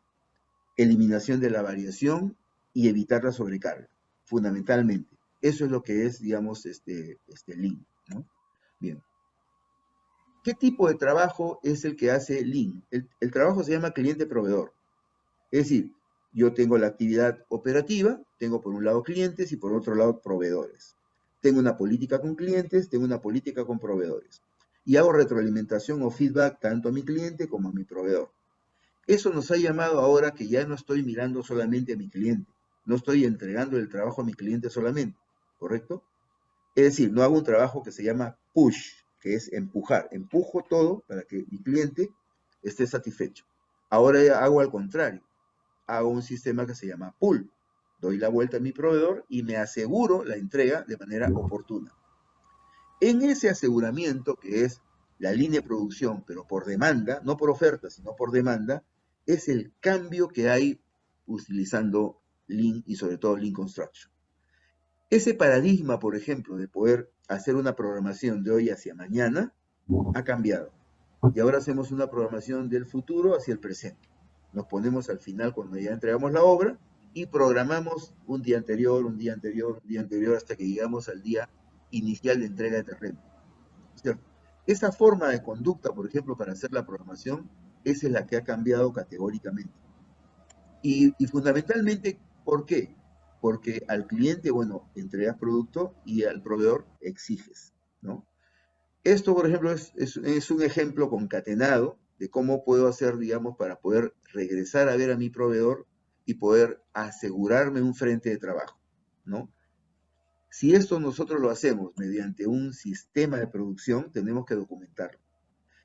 eliminación de la variación y evitar la sobrecarga, fundamentalmente. Eso es lo que es, digamos, Lean, ¿no? Bien. ¿Qué tipo de trabajo es el que hace Lean? El trabajo se llama cliente-proveedor. Es decir, yo tengo la actividad operativa, tengo por un lado clientes y por otro lado proveedores. Tengo una política con clientes, tengo una política con proveedores. Y hago retroalimentación o feedback tanto a mi cliente como a mi proveedor. Eso nos ha llamado ahora que ya no estoy mirando solamente a mi cliente, no estoy entregando el trabajo a mi cliente solamente, ¿correcto? Es decir, no hago un trabajo que se llama push, que es empujar. Empujo todo para que mi cliente esté satisfecho. Ahora hago al contrario. Hago un sistema que se llama pull. Doy la vuelta a mi proveedor y me aseguro la entrega de manera oportuna. En ese aseguramiento, que es la línea de producción, pero por demanda, no por oferta, sino por demanda, es el cambio que hay utilizando Lean y sobre todo Lean Construction. Ese paradigma, por ejemplo, de poder hacer una programación de hoy hacia mañana, ha cambiado. Y ahora hacemos una programación del futuro hacia el presente. Nos ponemos al final cuando ya entregamos la obra y programamos un día anterior, un día anterior, un día anterior, hasta que llegamos al día inicial de entrega de terreno. ¿Cierto? Esa forma de conducta, por ejemplo, para hacer la programación, esa es la que ha cambiado categóricamente. Y fundamentalmente, ¿por qué? Porque al cliente, bueno, entregas producto y al proveedor exiges, ¿no? Esto, por ejemplo, es un ejemplo concatenado de cómo puedo hacer, digamos, para poder regresar a ver a mi proveedor y poder asegurarme un frente de trabajo, ¿no? Si esto nosotros lo hacemos mediante un sistema de producción, tenemos que documentarlo.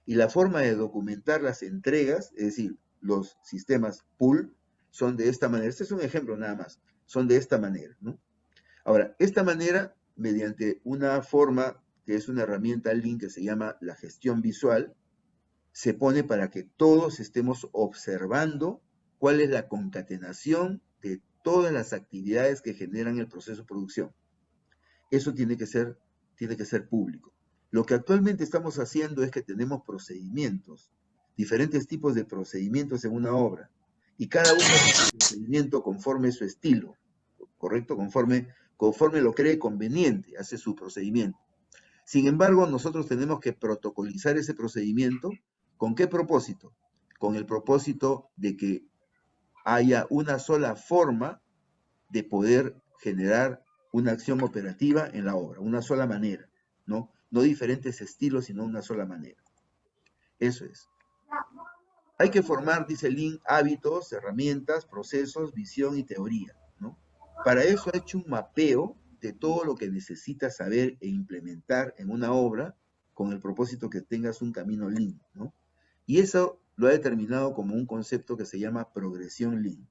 Y la forma de documentar las entregas, es decir, los sistemas pool, son de esta manera. Este es un ejemplo nada más. Son de esta manera, ¿no? Ahora, esta manera, mediante una forma que es una herramienta Lean que se llama la gestión visual, se pone para que todos estemos observando cuál es la concatenación de todas las actividades que generan el proceso de producción. Eso tiene que ser público. Lo que actualmente estamos haciendo es que tenemos procedimientos, diferentes tipos de procedimientos en una obra, y cada uno hace su procedimiento conforme su estilo, ¿correcto? Conforme lo cree conveniente, hace su procedimiento. Sin embargo, nosotros tenemos que protocolizar ese procedimiento. ¿Con qué propósito? Con el propósito de que haya una sola forma de poder generar una acción operativa en la obra, una sola manera, ¿no? No diferentes estilos, sino una sola manera. Eso es. Hay que formar, dice Lean, hábitos, herramientas, procesos, visión y teoría, ¿no? Para eso ha hecho un mapeo de todo lo que necesitas saber e implementar en una obra con el propósito que tengas un camino Lean, ¿no? Y eso lo ha determinado como un concepto que se llama progresión Lean.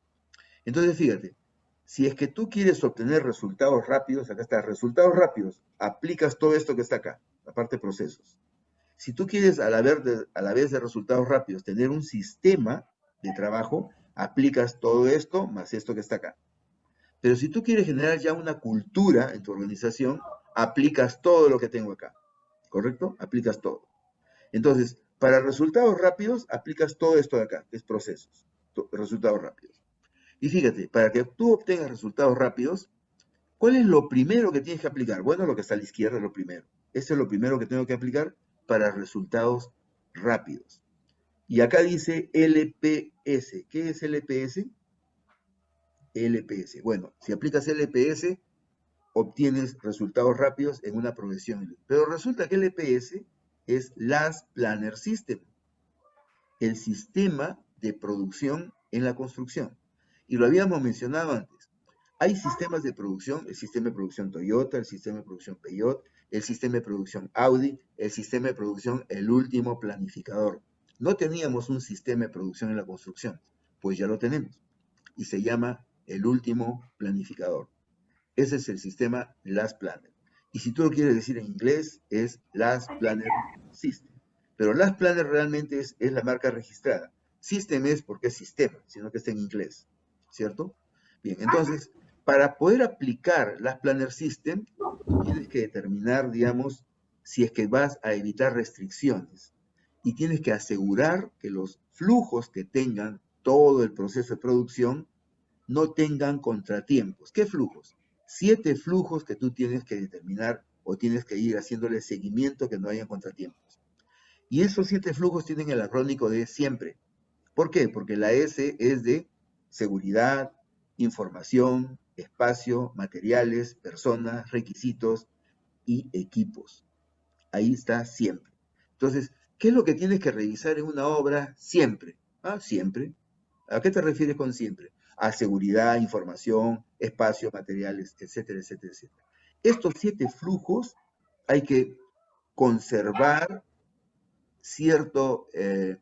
Entonces, fíjate, si es que tú quieres obtener resultados rápidos, acá está, resultados rápidos, aplicas todo esto que está acá, la parte de procesos. Si tú quieres a la vez de resultados rápidos tener un sistema de trabajo, aplicas todo esto más esto que está acá. Pero si tú quieres generar ya una cultura en tu organización, aplicas todo lo que tengo acá, ¿correcto? Aplicas todo. Entonces, para resultados rápidos, aplicas todo esto de acá, que es procesos, resultados rápidos. Y fíjate, para que tú obtengas resultados rápidos, ¿cuál es lo primero que tienes que aplicar? Bueno, lo que está a la izquierda es lo primero. Eso es lo primero que tengo que aplicar para resultados rápidos. Y acá dice LPS. ¿Qué es LPS? LPS. Bueno, si aplicas LPS, obtienes resultados rápidos en una progresión. Pero resulta que LPS es Last Planner System, el sistema de producción en la construcción. Y lo habíamos mencionado antes. Hay sistemas de producción, el sistema de producción Toyota, el sistema de producción Peugeot, el sistema de producción Audi, el sistema de producción El Último Planificador. No teníamos un sistema de producción en la construcción, pues ya lo tenemos. Y se llama El Último Planificador. Ese es el sistema Last Planner. Y si tú lo quieres decir en inglés, es Last Planner System. Pero Last Planner realmente es la marca registrada. System es porque es sistema, sino que está en inglés, ¿cierto? Bien, entonces, Para poder aplicar las Planner System, tú tienes que determinar, digamos, si es que vas a evitar restricciones. Y tienes que asegurar que los flujos que tengan todo el proceso de producción no tengan contratiempos. ¿Qué flujos? 7 flujos que tú tienes que determinar o tienes que ir haciéndole seguimiento que no haya contratiempos. Y esos 7 flujos tienen el acrónico de siempre. ¿Por qué? Porque la S es de seguridad, información, espacio, materiales, personas, requisitos y equipos. Ahí está siempre. Entonces, ¿qué es lo que tienes que revisar en una obra siempre? Siempre. ¿A qué te refieres con siempre? A seguridad, información, espacio, materiales, etcétera, etcétera, etcétera. Estos 7 flujos hay que conservar cierto eh,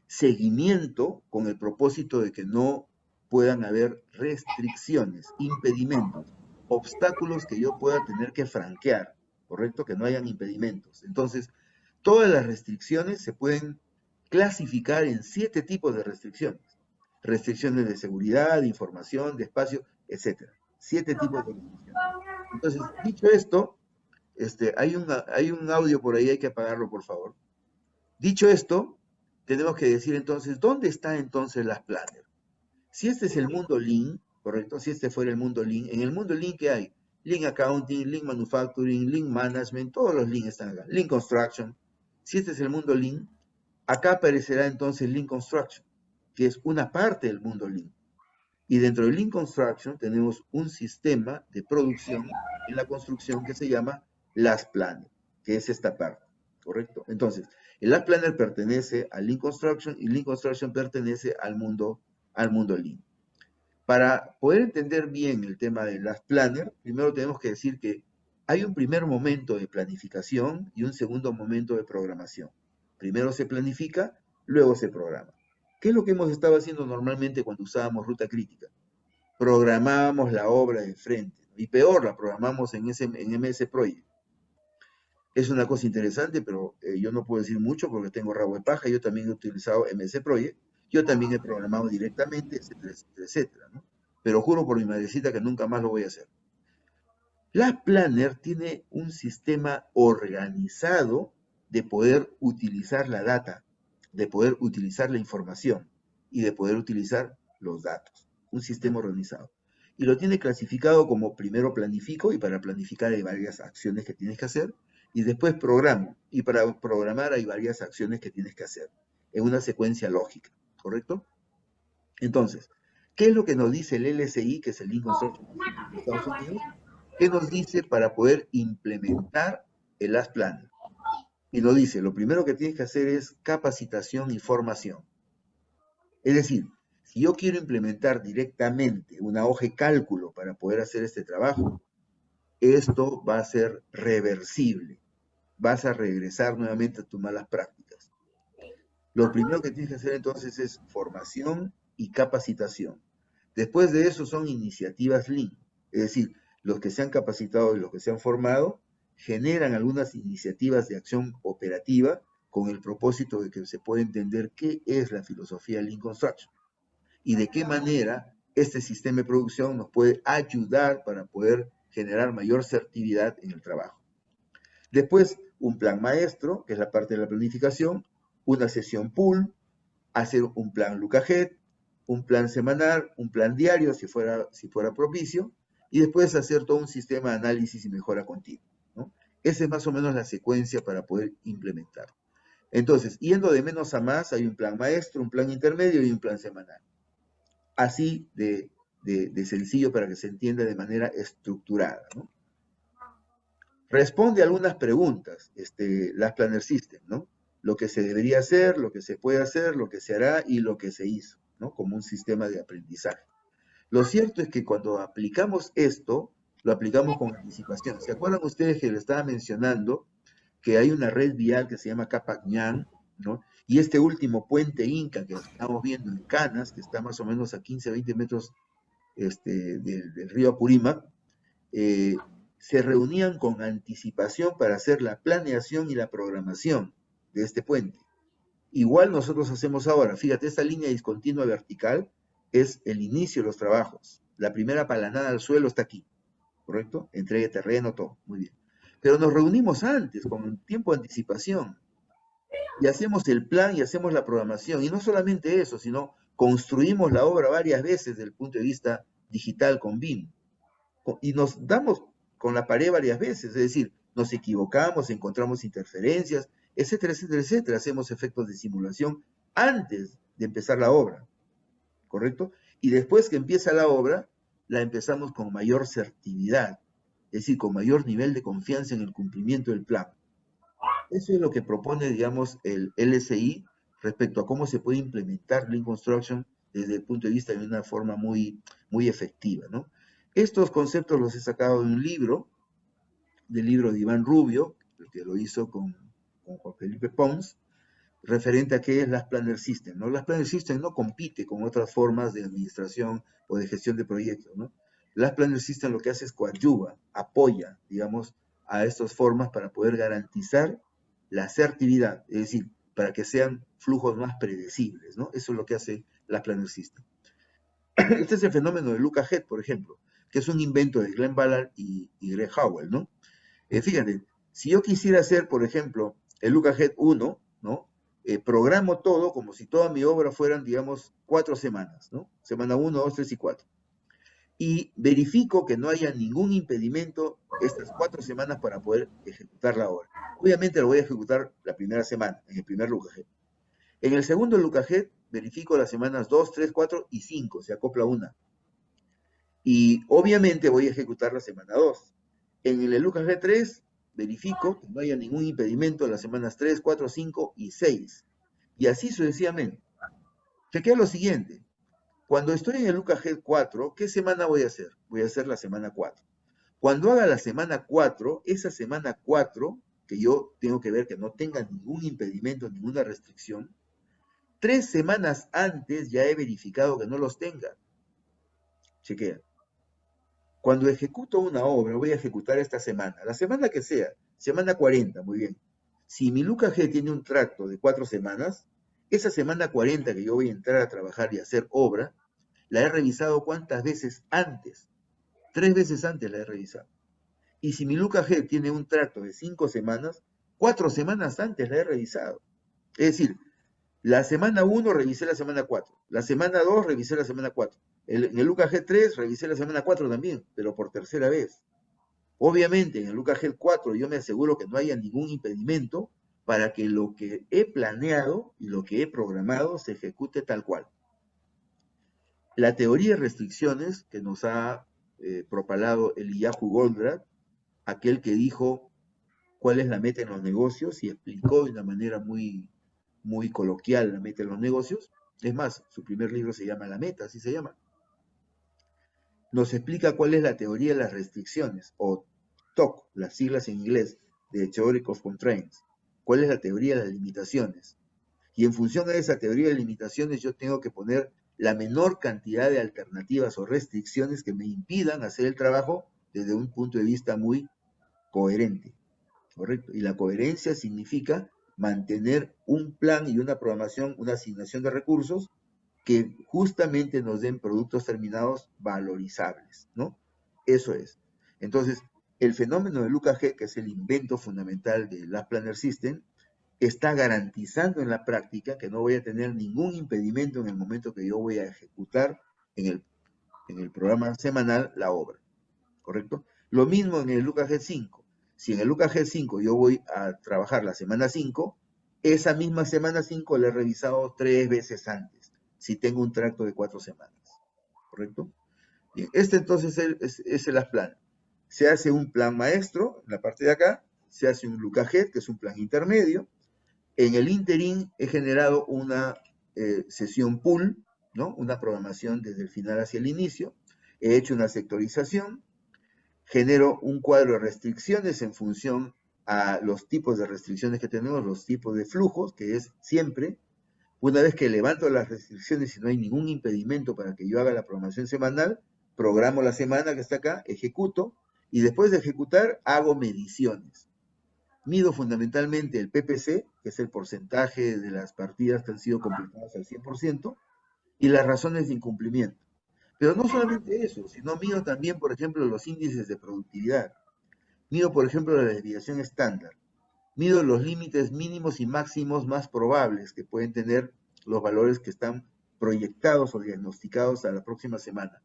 seguimiento con el propósito de que no puedan haber restricciones, impedimentos, obstáculos que yo pueda tener que franquear, ¿correcto? Que no hayan impedimentos. Entonces, todas las restricciones se pueden clasificar en 7 tipos de restricciones. Restricciones de seguridad, de información, de espacio, etc. 7 tipos de restricciones. Entonces, dicho esto, hay un audio por ahí, hay que apagarlo, por favor. Dicho esto, tenemos que decir entonces, ¿dónde están entonces las planners? Si este es el mundo Lean, ¿correcto? Si este fuera el mundo Lean, en el mundo Lean, ¿qué hay? Lean Accounting, Lean Manufacturing, Lean Management, todos los Lean están acá. Lean Construction. Si este es el mundo Lean, acá aparecerá entonces Lean Construction, que es una parte del mundo Lean. Y dentro de Lean Construction tenemos un sistema de producción en la construcción que se llama Last Planner, que es esta parte, ¿correcto? Entonces, el Last Planner pertenece a Lean Construction y Lean Construction pertenece al mundo Lean. Para poder entender bien el tema del Last Planner, primero tenemos que decir que hay un primer momento de planificación y un segundo momento de programación. Primero se planifica, luego se programa. ¿Qué es lo que hemos estado haciendo normalmente cuando usábamos ruta crítica? Programábamos la obra de frente, y peor, la programamos en MS Project. Es una cosa interesante, pero yo no puedo decir mucho porque tengo rabo de paja. Yo también he utilizado MS Project, yo también he programado directamente, etcétera, etcétera, etcétera, ¿no? Pero juro por mi madrecita que nunca más lo voy a hacer. La Planner tiene un sistema organizado de poder utilizar la data, de poder utilizar la información y de poder utilizar los datos. Un sistema organizado. Y lo tiene clasificado como primero planifico, y para planificar hay varias acciones que tienes que hacer, y después programo, y para programar hay varias acciones que tienes que hacer, en una secuencia lógica, ¿correcto? Entonces, ¿qué es lo que nos dice el LSI, que es el Lean Construction de Estados Unidos? ¿Qué nos dice para poder implementar el Last Planner? Y nos dice, lo primero que tienes que hacer es capacitación y formación. Es decir, si yo quiero implementar directamente una hoja de cálculo para poder hacer este trabajo, esto va a ser reversible. Vas a regresar nuevamente a tus malas prácticas. Lo primero que tienes que hacer entonces es formación y capacitación. Después de eso son iniciativas Lean. Es decir, los que se han capacitado y los que se han formado generan algunas iniciativas de acción operativa con el propósito de que se pueda entender qué es la filosofía Lean Construction y de qué manera este sistema de producción nos puede ayudar para poder generar mayor certidumbre en el trabajo. Después, un plan maestro, que es la parte de la planificación, una sesión pool, hacer un plan look ahead, un plan semanal, un plan diario si fuera propicio, y después hacer todo un sistema de análisis y mejora continua, ¿no? Esa es más o menos la secuencia para poder implementar. Entonces, yendo de menos a más, hay un plan maestro, un plan intermedio y un plan semanal. Así de sencillo para que se entienda de manera estructurada, ¿no? Responde a algunas preguntas, las Planner System, ¿no? Lo que se debería hacer, lo que se puede hacer, lo que se hará y lo que se hizo, ¿no? Como un sistema de aprendizaje. Lo cierto es que cuando aplicamos esto, lo aplicamos con anticipación. ¿Se acuerdan ustedes que le estaba mencionando que hay una red vial que se llama Capacñán, ¿no? Y este último puente Inca que estamos viendo en Canas, que está más o menos a 15, 20 metros del río Apurímac, se reunían con anticipación para hacer la planeación y la programación de este puente. Igual nosotros hacemos ahora, fíjate, esta línea discontinua vertical es el inicio de los trabajos. La primera palanada al suelo está aquí, ¿correcto? Entrega de terreno, todo, muy bien. Pero nos reunimos antes, con tiempo de anticipación, y hacemos el plan y hacemos la programación. Y no solamente eso, sino construimos la obra varias veces desde el punto de vista digital con BIM. Y nos damos con la pared varias veces, es decir, nos equivocamos, encontramos interferencias, etcétera, etcétera, etcétera. Hacemos efectos de simulación antes de empezar la obra, ¿correcto? Y después que empieza la obra, la empezamos con mayor certidumbre, es decir, con mayor nivel de confianza en el cumplimiento del plan. Eso es lo que propone, digamos, el LSI respecto a cómo se puede implementar Lean Construction desde el punto de vista de una forma muy, muy efectiva, ¿no? Estos conceptos los he sacado de un libro, del libro de Iván Rubio, que lo hizo con Juan Felipe Pons, referente a qué es las Planner System, ¿no? Las Planner System no compite con otras formas de administración o de gestión de proyectos, ¿no? Las Planner System lo que hace es coadyuva, apoya, digamos, a estas formas para poder garantizar la asertividad, es decir, para que sean flujos más predecibles, ¿no? Eso es lo que hace las Planner System. Este es el fenómeno de Luca Head, por ejemplo, que es un invento de Glenn Ballard y Greg Howell, ¿no? Fíjate, si yo quisiera hacer, por ejemplo, el Luca Head 1, ¿no? Programo todo como si toda mi obra fueran, digamos, 4 semanas, ¿no? Semana 1, 2, 3 y 4. Y verifico que no haya ningún impedimento estas 4 semanas para poder ejecutar la obra. Obviamente lo voy a ejecutar la primera semana, en el primer Luca Head. En el segundo Luca Head, verifico las semanas 2, 3, 4 y 5, se acopla una. Y obviamente voy a ejecutar la semana 2. En el Lucas G3 verifico que no haya ningún impedimento en las semanas 3, 4, 5 y 6. Y así sucesivamente. Chequea lo siguiente. Cuando estoy en el Lucas G4, ¿qué semana voy a hacer? Voy a hacer la semana 4. Cuando haga la semana 4, esa semana 4, que yo tengo que ver que no tenga ningún impedimento, ninguna restricción, 3 semanas antes ya he verificado que no los tenga. Chequea. Cuando ejecuto una obra, voy a ejecutar esta semana, la semana que sea, semana 40, muy bien. Si mi Luca G tiene un tracto de 4 semanas, esa semana 40 que yo voy a entrar a trabajar y hacer obra, la he revisado ¿cuántas veces antes? 3 veces antes la he revisado. Y si mi Luca G tiene un tracto de 5 semanas, 4 semanas antes la he revisado. Es decir, la semana 1 revisé la semana 4. La semana 2 revisé la semana 4. En el Lucas G3 revisé la semana 4 también, pero por tercera vez. Obviamente, en el Lucas G4 yo me aseguro que no haya ningún impedimento para que lo que he planeado y lo que he programado se ejecute tal cual. La teoría de restricciones que nos ha propalado Eliyahu Goldratt, aquel que dijo cuál es la meta en los negocios y explicó de una manera muy, muy coloquial la meta en los negocios. Es más, su primer libro se llama La Meta, así se llama. Nos explica cuál es la teoría de las restricciones, o TOC, las siglas en inglés, de Theory of Constraints. ¿Cuál es la teoría de las limitaciones? Y en función de esa teoría de limitaciones yo tengo que poner la menor cantidad de alternativas o restricciones que me impidan hacer el trabajo desde un punto de vista muy coherente, ¿correcto? Y la coherencia significa mantener un plan y una programación, una asignación de recursos que justamente nos den productos terminados valorizables, ¿no? Eso es. Entonces, el fenómeno de Luca G, que es el invento fundamental de Lab Planner System, está garantizando en la práctica que no voy a tener ningún impedimento en el momento que yo voy a ejecutar en el programa semanal la obra, ¿correcto? Lo mismo en el Luca G5. Si en el Luca G5 yo voy a trabajar la semana 5, esa misma semana 5 la he revisado 3 veces antes, si tengo un tracto de 4 semanas, ¿correcto? Bien, este entonces es el plan. Se hace un plan maestro, en la parte de acá, se hace un Luca G, que es un plan intermedio. En el interín he generado una sesión pool, ¿no? Una programación desde el final hacia el inicio. He hecho una sectorización, genero un cuadro de restricciones en función a los tipos de restricciones que tenemos, los tipos de flujos, que es siempre, una vez que levanto las restricciones y no hay ningún impedimento para que yo haga la programación semanal, programo la semana que está acá, ejecuto, y después de ejecutar hago mediciones. Mido fundamentalmente el PPC, que es el porcentaje de las partidas que han sido completadas al 100%, y las razones de incumplimiento. Pero no solamente eso, sino mido también, por ejemplo, los índices de productividad. Mido, por ejemplo, la desviación estándar. Mido los límites mínimos y máximos más probables que pueden tener los valores que están proyectados o diagnosticados a la próxima semana.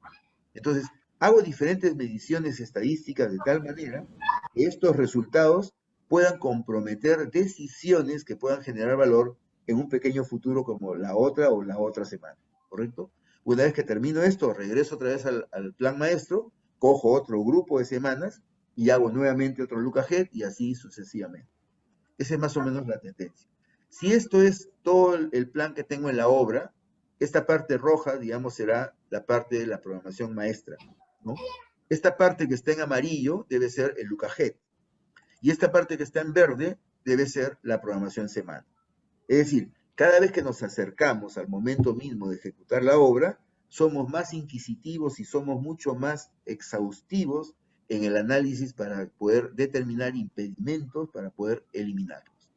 Entonces, hago diferentes mediciones estadísticas de tal manera que estos resultados puedan comprometer decisiones que puedan generar valor en un pequeño futuro como la otra o la otra semana, ¿correcto? Una vez que termino esto, regreso otra vez al plan maestro, cojo otro grupo de semanas y hago nuevamente otro look ahead y así sucesivamente. Esa es más o menos la tendencia. Si esto es todo el plan que tengo en la obra, esta parte roja, digamos, será la parte de la programación maestra, ¿no? Esta parte que está en amarillo debe ser el look ahead. Y esta parte que está en verde debe ser la programación semana. Es decir, cada vez que nos acercamos al momento mismo de ejecutar la obra, somos más inquisitivos y somos mucho más exhaustivos en el análisis para poder determinar impedimentos, para poder eliminarlos.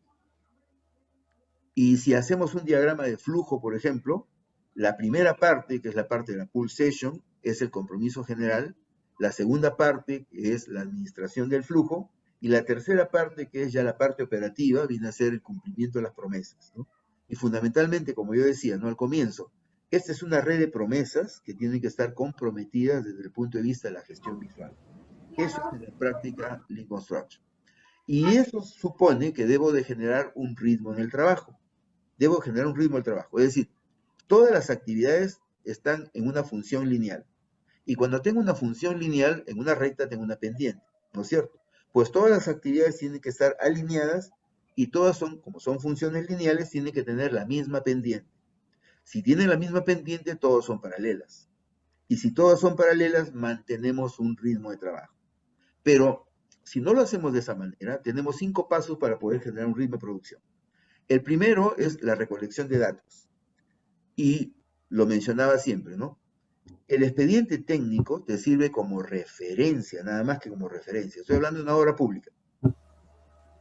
Y si hacemos un diagrama de flujo, por ejemplo, la primera parte, que es la parte de la pull session, es el compromiso general, la segunda parte, que es la administración del flujo, y la tercera parte, que es ya la parte operativa, viene a ser el cumplimiento de las promesas, ¿no? Y fundamentalmente, como yo decía, ¿no? Al comienzo, esta es una red de promesas que tienen que estar comprometidas desde el punto de vista de la gestión visual. Eso es en la práctica Lean Construction. Y eso supone que debo de generar un ritmo en el trabajo. Debo generar un ritmo del trabajo. Es decir, todas las actividades están en una función lineal. Y cuando tengo una función lineal, en una recta tengo una pendiente, ¿no es cierto? Pues todas las actividades tienen que estar alineadas y todas son, como son funciones lineales, tienen que tener la misma pendiente. Si tienen la misma pendiente, todas son paralelas. Y si todas son paralelas, mantenemos un ritmo de trabajo. Pero si no lo hacemos de esa manera, tenemos 5 pasos para poder generar un ritmo de producción. El primero es la recolección de datos. Y lo mencionaba siempre, ¿no? El expediente técnico te sirve como referencia, nada más que como referencia. Estoy hablando de una obra pública,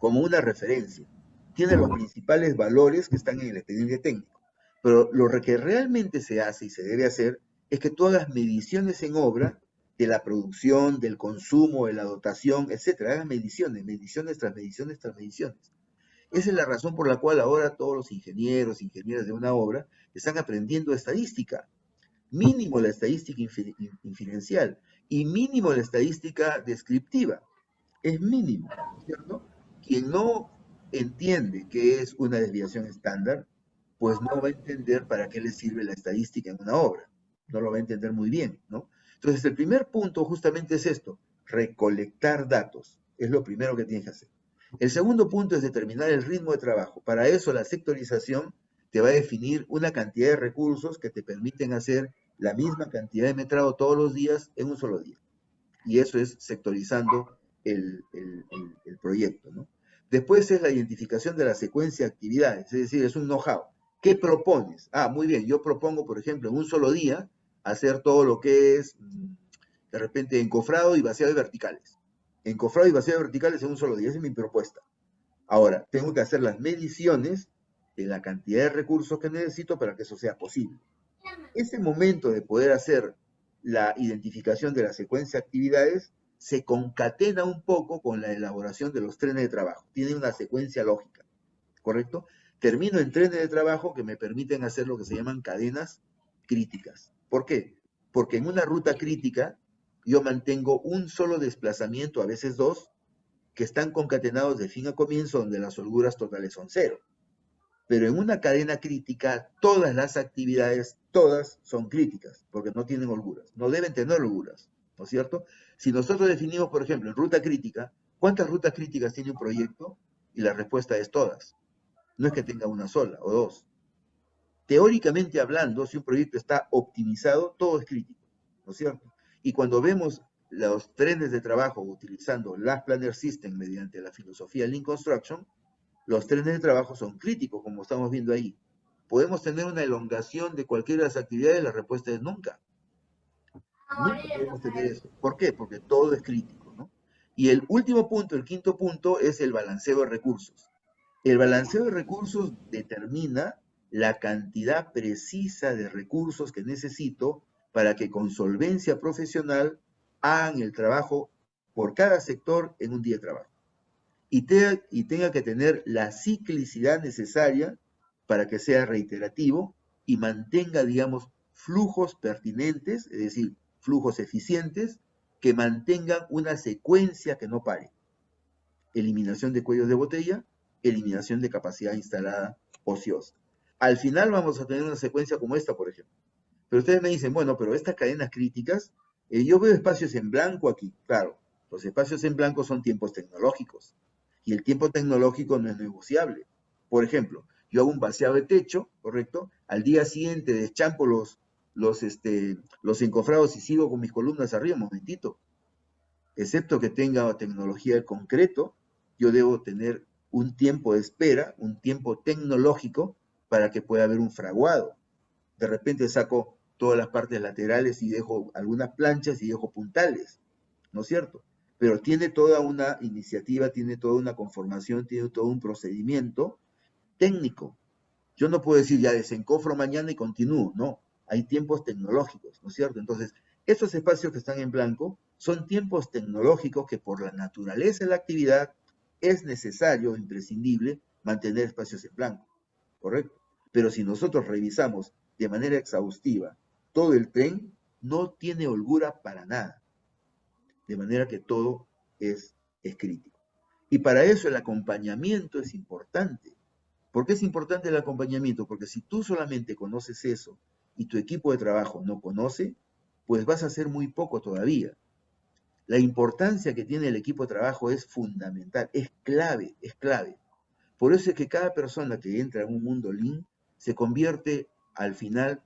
como una referencia. Tiene los principales valores que están en el expediente técnico. Pero lo que realmente se hace y se debe hacer es que tú hagas mediciones en obra de la producción, del consumo, de la dotación, etcétera. Hagas mediciones, mediciones tras mediciones tras mediciones. Esa es la razón por la cual ahora todos los ingenieros, ingenieras de una obra están aprendiendo estadística. Mínimo la estadística inferencial y mínimo la estadística descriptiva. Es mínimo, ¿cierto? Quien no entiende qué es una desviación estándar, pues no va a entender para qué le sirve la estadística en una obra. No lo va a entender muy bien, ¿no? Entonces, el primer punto justamente es esto, recolectar datos. Es lo primero que tienes que hacer. El segundo punto es determinar el ritmo de trabajo. Para eso la sectorización te va a definir una cantidad de recursos que te permiten hacer la misma cantidad de metrado todos los días en un solo día. Y eso es sectorizando el proyecto, ¿no? Después es la identificación de la secuencia de actividades, es decir, es un know-how. ¿Qué propones? Ah, muy bien, yo propongo, por ejemplo, en un solo día, hacer todo lo que es, de repente, encofrado y vaciado de verticales. Encofrado y vaciado de verticales en un solo día, esa es mi propuesta. Ahora, tengo que hacer las mediciones de la cantidad de recursos que necesito para que eso sea posible. Ese momento de poder hacer la identificación de la secuencia de actividades se concatena un poco con la elaboración de los trenes de trabajo. Tiene una secuencia lógica, ¿correcto? Termino en trenes de trabajo que me permiten hacer lo que se llaman cadenas críticas. ¿Por qué? Porque en una ruta crítica yo mantengo un solo desplazamiento, a veces dos, que están concatenados de fin a comienzo, donde las holguras totales son cero. Pero en una cadena crítica, todas las actividades, todas son críticas, porque no tienen holguras, no deben tener holguras, ¿no es cierto? Si nosotros definimos, por ejemplo, en ruta crítica, ¿cuántas rutas críticas tiene un proyecto? Y la respuesta es todas. No es que tenga una sola o dos. Teóricamente hablando, si un proyecto está optimizado, todo es crítico, ¿no es cierto? Y cuando vemos los trenes de trabajo utilizando las Planner System mediante la filosofía Lean Construction, los trenes de trabajo son críticos, como estamos viendo ahí. ¿Podemos tener una elongación de cualquiera de las actividades? La respuesta es nunca. Nunca podemos tener eso. ¿Por qué? Porque todo es crítico, ¿no? Y el último punto, el quinto punto, es el balanceo de recursos. El balanceo de recursos determina la cantidad precisa de recursos que necesito para que con solvencia profesional hagan el trabajo por cada sector en un día de trabajo. Y tenga que tener la ciclicidad necesaria para que sea reiterativo y mantenga, digamos, flujos pertinentes, es decir, flujos eficientes, que mantengan una secuencia que no pare. Eliminación de cuellos de botella, eliminación de capacidad instalada ociosa. Al final vamos a tener una secuencia como esta, por ejemplo. Pero ustedes me dicen, bueno, pero estas cadenas críticas, yo veo espacios en blanco aquí. Claro, los espacios en blanco son tiempos tecnológicos. Y el tiempo tecnológico no es negociable. Por ejemplo, yo hago un vaciado de techo, ¿correcto? Al día siguiente deschampo los encofrados y sigo con mis columnas arriba, un momentito. Excepto que tenga tecnología de concreto, yo debo tener un tiempo de espera, un tiempo tecnológico para que pueda haber un fraguado. De repente saco todas las partes laterales y dejo algunas planchas y dejo puntales, ¿no es cierto? Pero tiene toda una iniciativa, tiene toda una conformación, tiene todo un procedimiento técnico. Yo no puedo decir ya desencofro mañana y continúo, no. Hay tiempos tecnológicos, ¿no es cierto? Entonces, estos espacios que están en blanco son tiempos tecnológicos que por la naturaleza de la actividad es necesario, imprescindible, mantener espacios en blanco, ¿correcto? Pero si nosotros revisamos de manera exhaustiva todo el tren, no tiene holgura para nada. De manera que todo es crítico. Y para eso el acompañamiento es importante. ¿Por qué es importante el acompañamiento? Porque si tú solamente conoces eso y tu equipo de trabajo no conoce, pues vas a hacer muy poco todavía. La importancia que tiene el equipo de trabajo es fundamental, es clave, es clave. Por eso es que cada persona que entra en un mundo Lean se convierte al final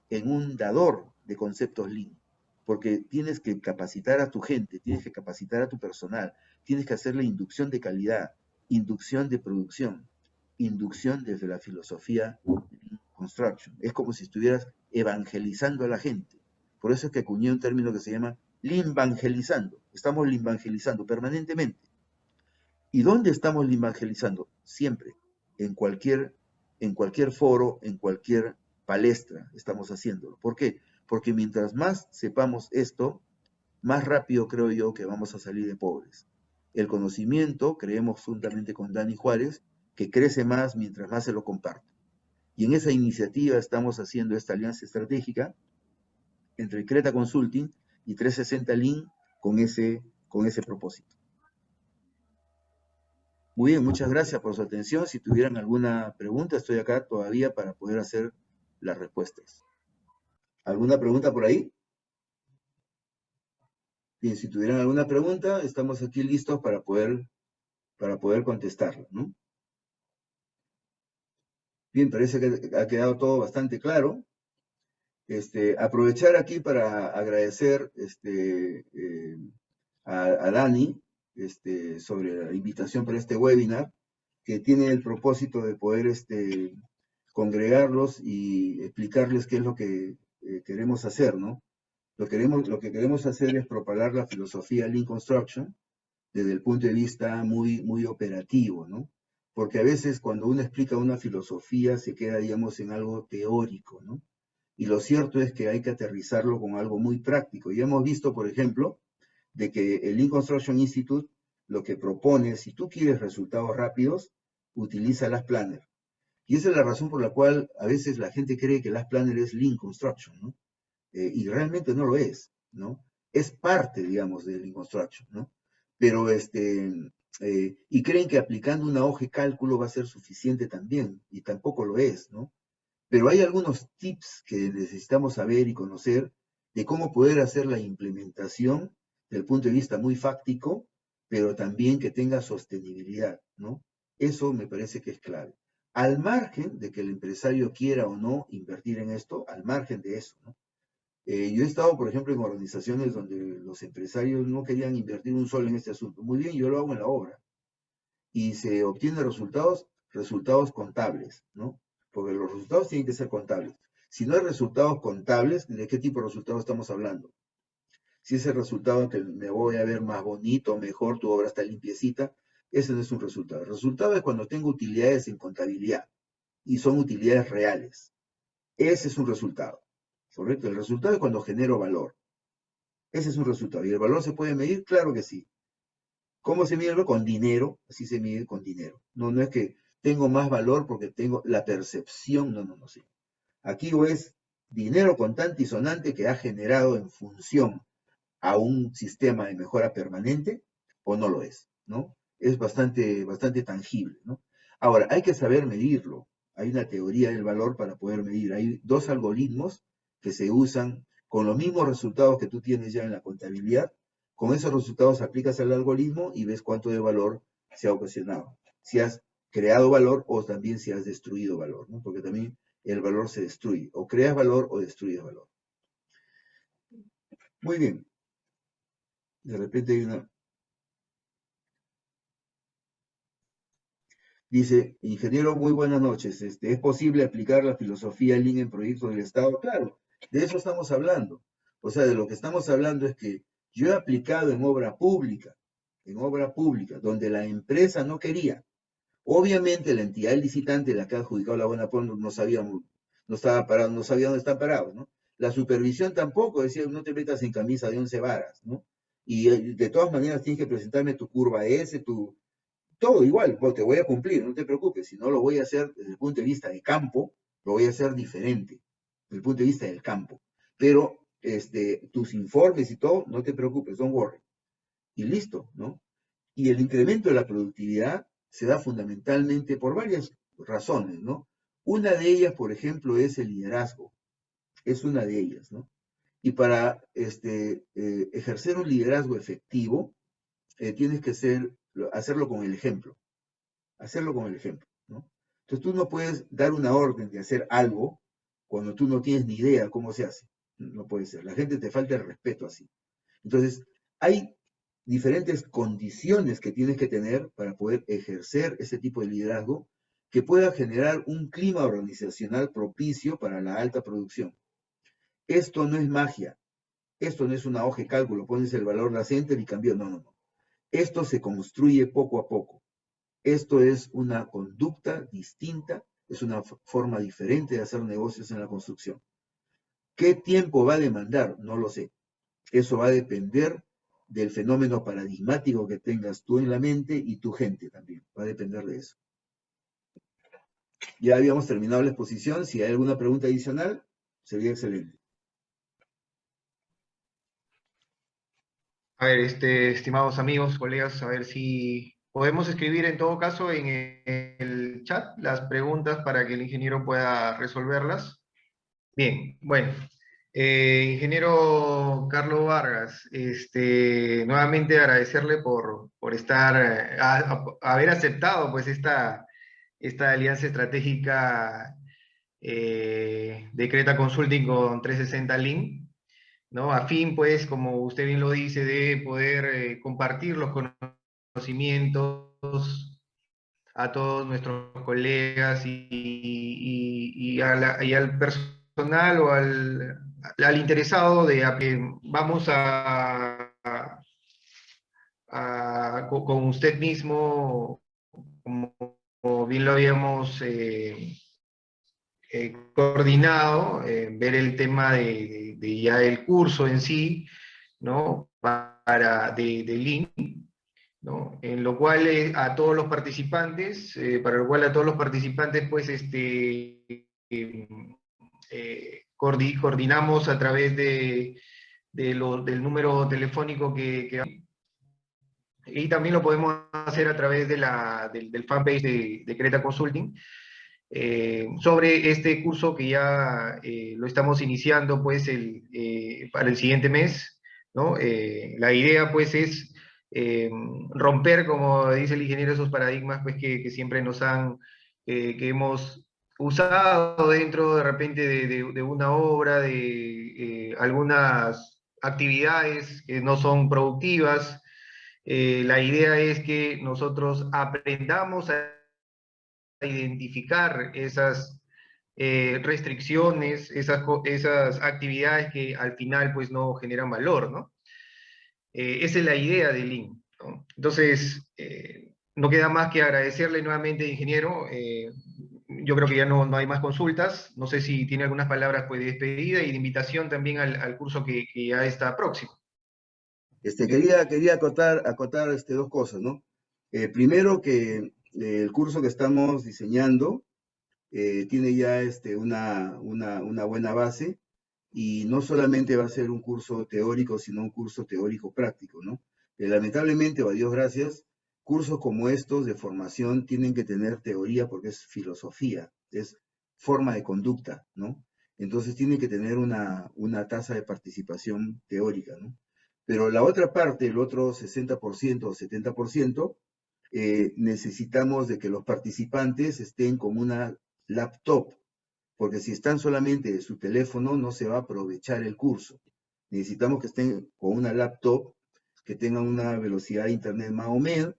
en un dador de conceptos Lean, porque tienes que capacitar a tu gente, tienes que capacitar a tu personal, tienes que hacerle inducción de calidad, inducción de producción, inducción desde la filosofía Lean Construction. Es como si estuvieras evangelizando a la gente. Por eso es que acuñé un término que se llama Leanvangelizando. Estamos Leanvangelizando permanentemente. ¿Y dónde estamos evangelizando? Siempre, en cualquier foro, en cualquier palestra estamos haciéndolo. ¿Por qué? Porque mientras más sepamos esto, más rápido creo yo que vamos a salir de pobres. El conocimiento, creemos juntamente con Dani Juárez, que crece más mientras más se lo comparte. Y en esa iniciativa estamos haciendo esta alianza estratégica entre Creta Consulting y 360 Lean con ese propósito. Muy bien, muchas gracias por su atención. Si tuvieran alguna pregunta, estoy acá todavía para poder hacer las respuestas. ¿Alguna pregunta por ahí? Bien, si tuvieran alguna pregunta, estamos aquí listos para poder contestarla, ¿no? Bien, parece que ha quedado todo bastante claro. Aprovechar aquí para agradecer a Dani sobre la invitación para este webinar, que tiene el propósito de poder congregarlos y explicarles qué es lo que queremos hacer, ¿no? Lo que queremos hacer es propagar la filosofía Lean Construction desde el punto de vista muy, muy operativo, ¿no? Porque a veces cuando uno explica una filosofía se queda, digamos, en algo teórico, ¿no? Y lo cierto es que hay que aterrizarlo con algo muy práctico. Y hemos visto, por ejemplo, de que el Lean Construction Institute lo que propone, si tú quieres resultados rápidos, utiliza las Planner. Y esa es la razón por la cual a veces la gente cree que las Planner es Lean Construction, ¿no? Y realmente no lo es, ¿no? Es parte, digamos, del Lean Construction, ¿no? Pero, y creen que aplicando una hoja de cálculo va a ser suficiente también, y tampoco lo es, ¿no? Pero hay algunos tips que necesitamos saber y conocer de cómo poder hacer la implementación desde el punto de vista muy fáctico, pero también que tenga sostenibilidad, ¿no? Eso me parece que es clave. Al margen de que el empresario quiera o no invertir en esto, al margen de eso, ¿no? Yo he estado, por ejemplo, en organizaciones donde los empresarios no querían invertir un sol en este asunto. Muy bien, yo lo hago en la obra. Y se obtienen resultados contables, ¿no? Porque los resultados tienen que ser contables. Si no hay resultados contables, ¿de qué tipo de resultados estamos hablando? Si ese resultado que me voy a ver más bonito, mejor, tu obra está limpiecita, ese no es un resultado. El resultado es cuando tengo utilidades en contabilidad. y son utilidades reales. Ese es un resultado, ¿correcto? El resultado es cuando genero valor. Ese es un resultado. ¿Y el valor se puede medir? Claro que sí. ¿Cómo se mide? Con dinero, así se mide con dinero. No, no es que tengo más valor porque tengo la percepción, no, no, no, sí. Aquí o es dinero contante y sonante que ha generado en función a un sistema de mejora permanente o no lo es, ¿no? Es bastante, bastante tangible, ¿no? Ahora, hay que saber medirlo. Hay una teoría del valor para poder medir. Hay dos algoritmos que se usan con los mismos resultados que tú tienes ya en la contabilidad. Con esos resultados aplicas el algoritmo y ves cuánto de valor se ha ocasionado. Si has creado valor o también si has destruido valor, ¿no? Porque también el valor se destruye. O creas valor o destruyes valor. Muy bien. De repente hay una... Dice, ingeniero, muy buenas noches. ¿Es posible aplicar la filosofía Lean en proyectos del Estado? Claro, de eso estamos hablando. O sea, de lo que estamos hablando es que yo he aplicado en obra pública, donde la empresa no quería. Obviamente la entidad licitante, la que ha adjudicado la buena por no sabía, no estaba parado, no sabía dónde están parados, ¿no? La supervisión tampoco decía, no te metas en camisa de 11 varas, ¿no? Y de todas maneras tienes que presentarme tu curva S, todo igual, pues te voy a cumplir, no te preocupes, si no lo voy a hacer desde el punto de vista de campo, lo voy a hacer diferente, desde el punto de vista del campo. Pero tus informes y todo, no te preocupes, don't worry. Y listo, ¿no? Y el incremento de la productividad se da fundamentalmente por varias razones, ¿no? Una de ellas, por ejemplo, es el liderazgo, es una de ellas, ¿no? Y para ejercer un liderazgo efectivo, tienes que hacerlo con el ejemplo. Hacerlo con el ejemplo, ¿no? Entonces tú no puedes dar una orden de hacer algo cuando tú no tienes ni idea cómo se hace. No puede ser. La gente te falta el respeto así. Entonces, hay diferentes condiciones que tienes que tener para poder ejercer ese tipo de liderazgo que pueda generar un clima organizacional propicio para la alta producción. Esto no es magia, esto no es una hoja de cálculo, pones el valor de enter y cambió, no, no, no. Esto se construye poco a poco. Esto es una conducta distinta, es una forma diferente de hacer negocios en la construcción. ¿Qué tiempo va a demandar? No lo sé. Eso va a depender del fenómeno paradigmático que tengas tú en la mente y tu gente también. Va a depender de eso. Ya habíamos terminado la exposición. Si hay alguna pregunta adicional, sería excelente. A ver, estimados amigos, colegas, a ver si podemos escribir en todo caso en el chat las preguntas para que el ingeniero pueda resolverlas. Bien, bueno, ingeniero Carlos Vargas, nuevamente agradecerle por estar, haber aceptado pues esta alianza estratégica de Creta Consulting con 360 Link, ¿no? A fin, pues, como usted bien lo dice, de poder compartir los conocimientos a todos nuestros colegas y al personal o al interesado de vamos con usted mismo, como bien lo habíamos coordinado, ver el tema de ya el curso en sí, ¿no? De Lean, ¿no? En lo cual a todos los participantes, para lo cual a todos los participantes, pues, coordinamos a través del número telefónico y también lo podemos hacer a través del fanpage de Creta Consulting, sobre este curso que ya lo estamos iniciando pues para el siguiente mes, ¿no? La idea pues es romper, como dice el ingeniero, esos paradigmas pues que siempre que hemos usado dentro de repente de una obra, de algunas actividades que no son productivas. La idea es que nosotros aprendamos a identificar esas restricciones, esas actividades que al final pues no generan valor, ¿no? Esa es la idea de Lean, ¿no? Entonces, no queda más que agradecerle nuevamente, ingeniero. yo creo que ya no hay más consultas. No sé si tiene algunas palabras pues, de despedida y de invitación también al curso que ya está próximo. Quería acotar dos cosas, ¿no? Primero que el curso que estamos diseñando tiene ya una buena base y no solamente va a ser un curso teórico, sino un curso teórico práctico, ¿no? Lamentablemente, o a Dios gracias, cursos como estos de formación tienen que tener teoría porque es filosofía, es forma de conducta, ¿no? Entonces tienen que tener una tasa de participación teórica, ¿no? Pero la otra parte, el otro 60% o 70%, necesitamos de que los participantes estén con una laptop, porque si están solamente de su teléfono no se va a aprovechar el curso. Necesitamos que estén con una laptop, que tengan una velocidad de internet más o menos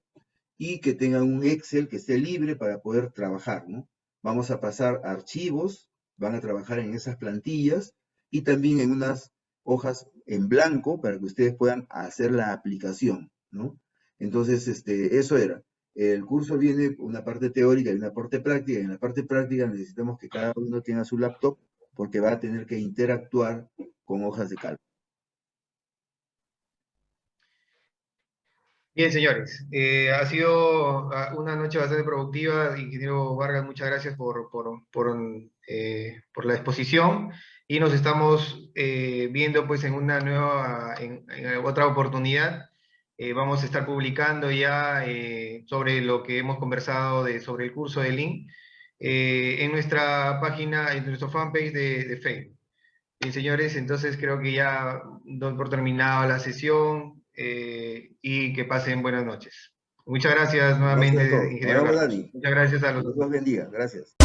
y que tengan un Excel que esté libre para poder trabajar, ¿no? Vamos a pasar archivos, van a trabajar en esas plantillas y también en unas hojas en blanco para que ustedes puedan hacer la aplicación, ¿no? Entonces, eso era. El curso viene una parte teórica y una parte práctica. Y en la parte práctica necesitamos que cada uno tenga su laptop porque va a tener que interactuar con hojas de cálculo. Bien, señores, ha sido una noche bastante productiva. Ingeniero Vargas, muchas gracias por la exposición y nos estamos viendo pues en una nueva, en otra oportunidad. Vamos a estar publicando ya sobre lo que hemos conversado sobre el curso de Lean en nuestra página, en nuestro fanpage de Facebook. Bien, señores, entonces creo que ya doy por terminada la sesión y que pasen buenas noches. Muchas gracias Gracias a nuevamente, todos. Nos ingeniero vemos, Carlos. Dani. Muchas gracias a Que los Dios los bendiga. Gracias.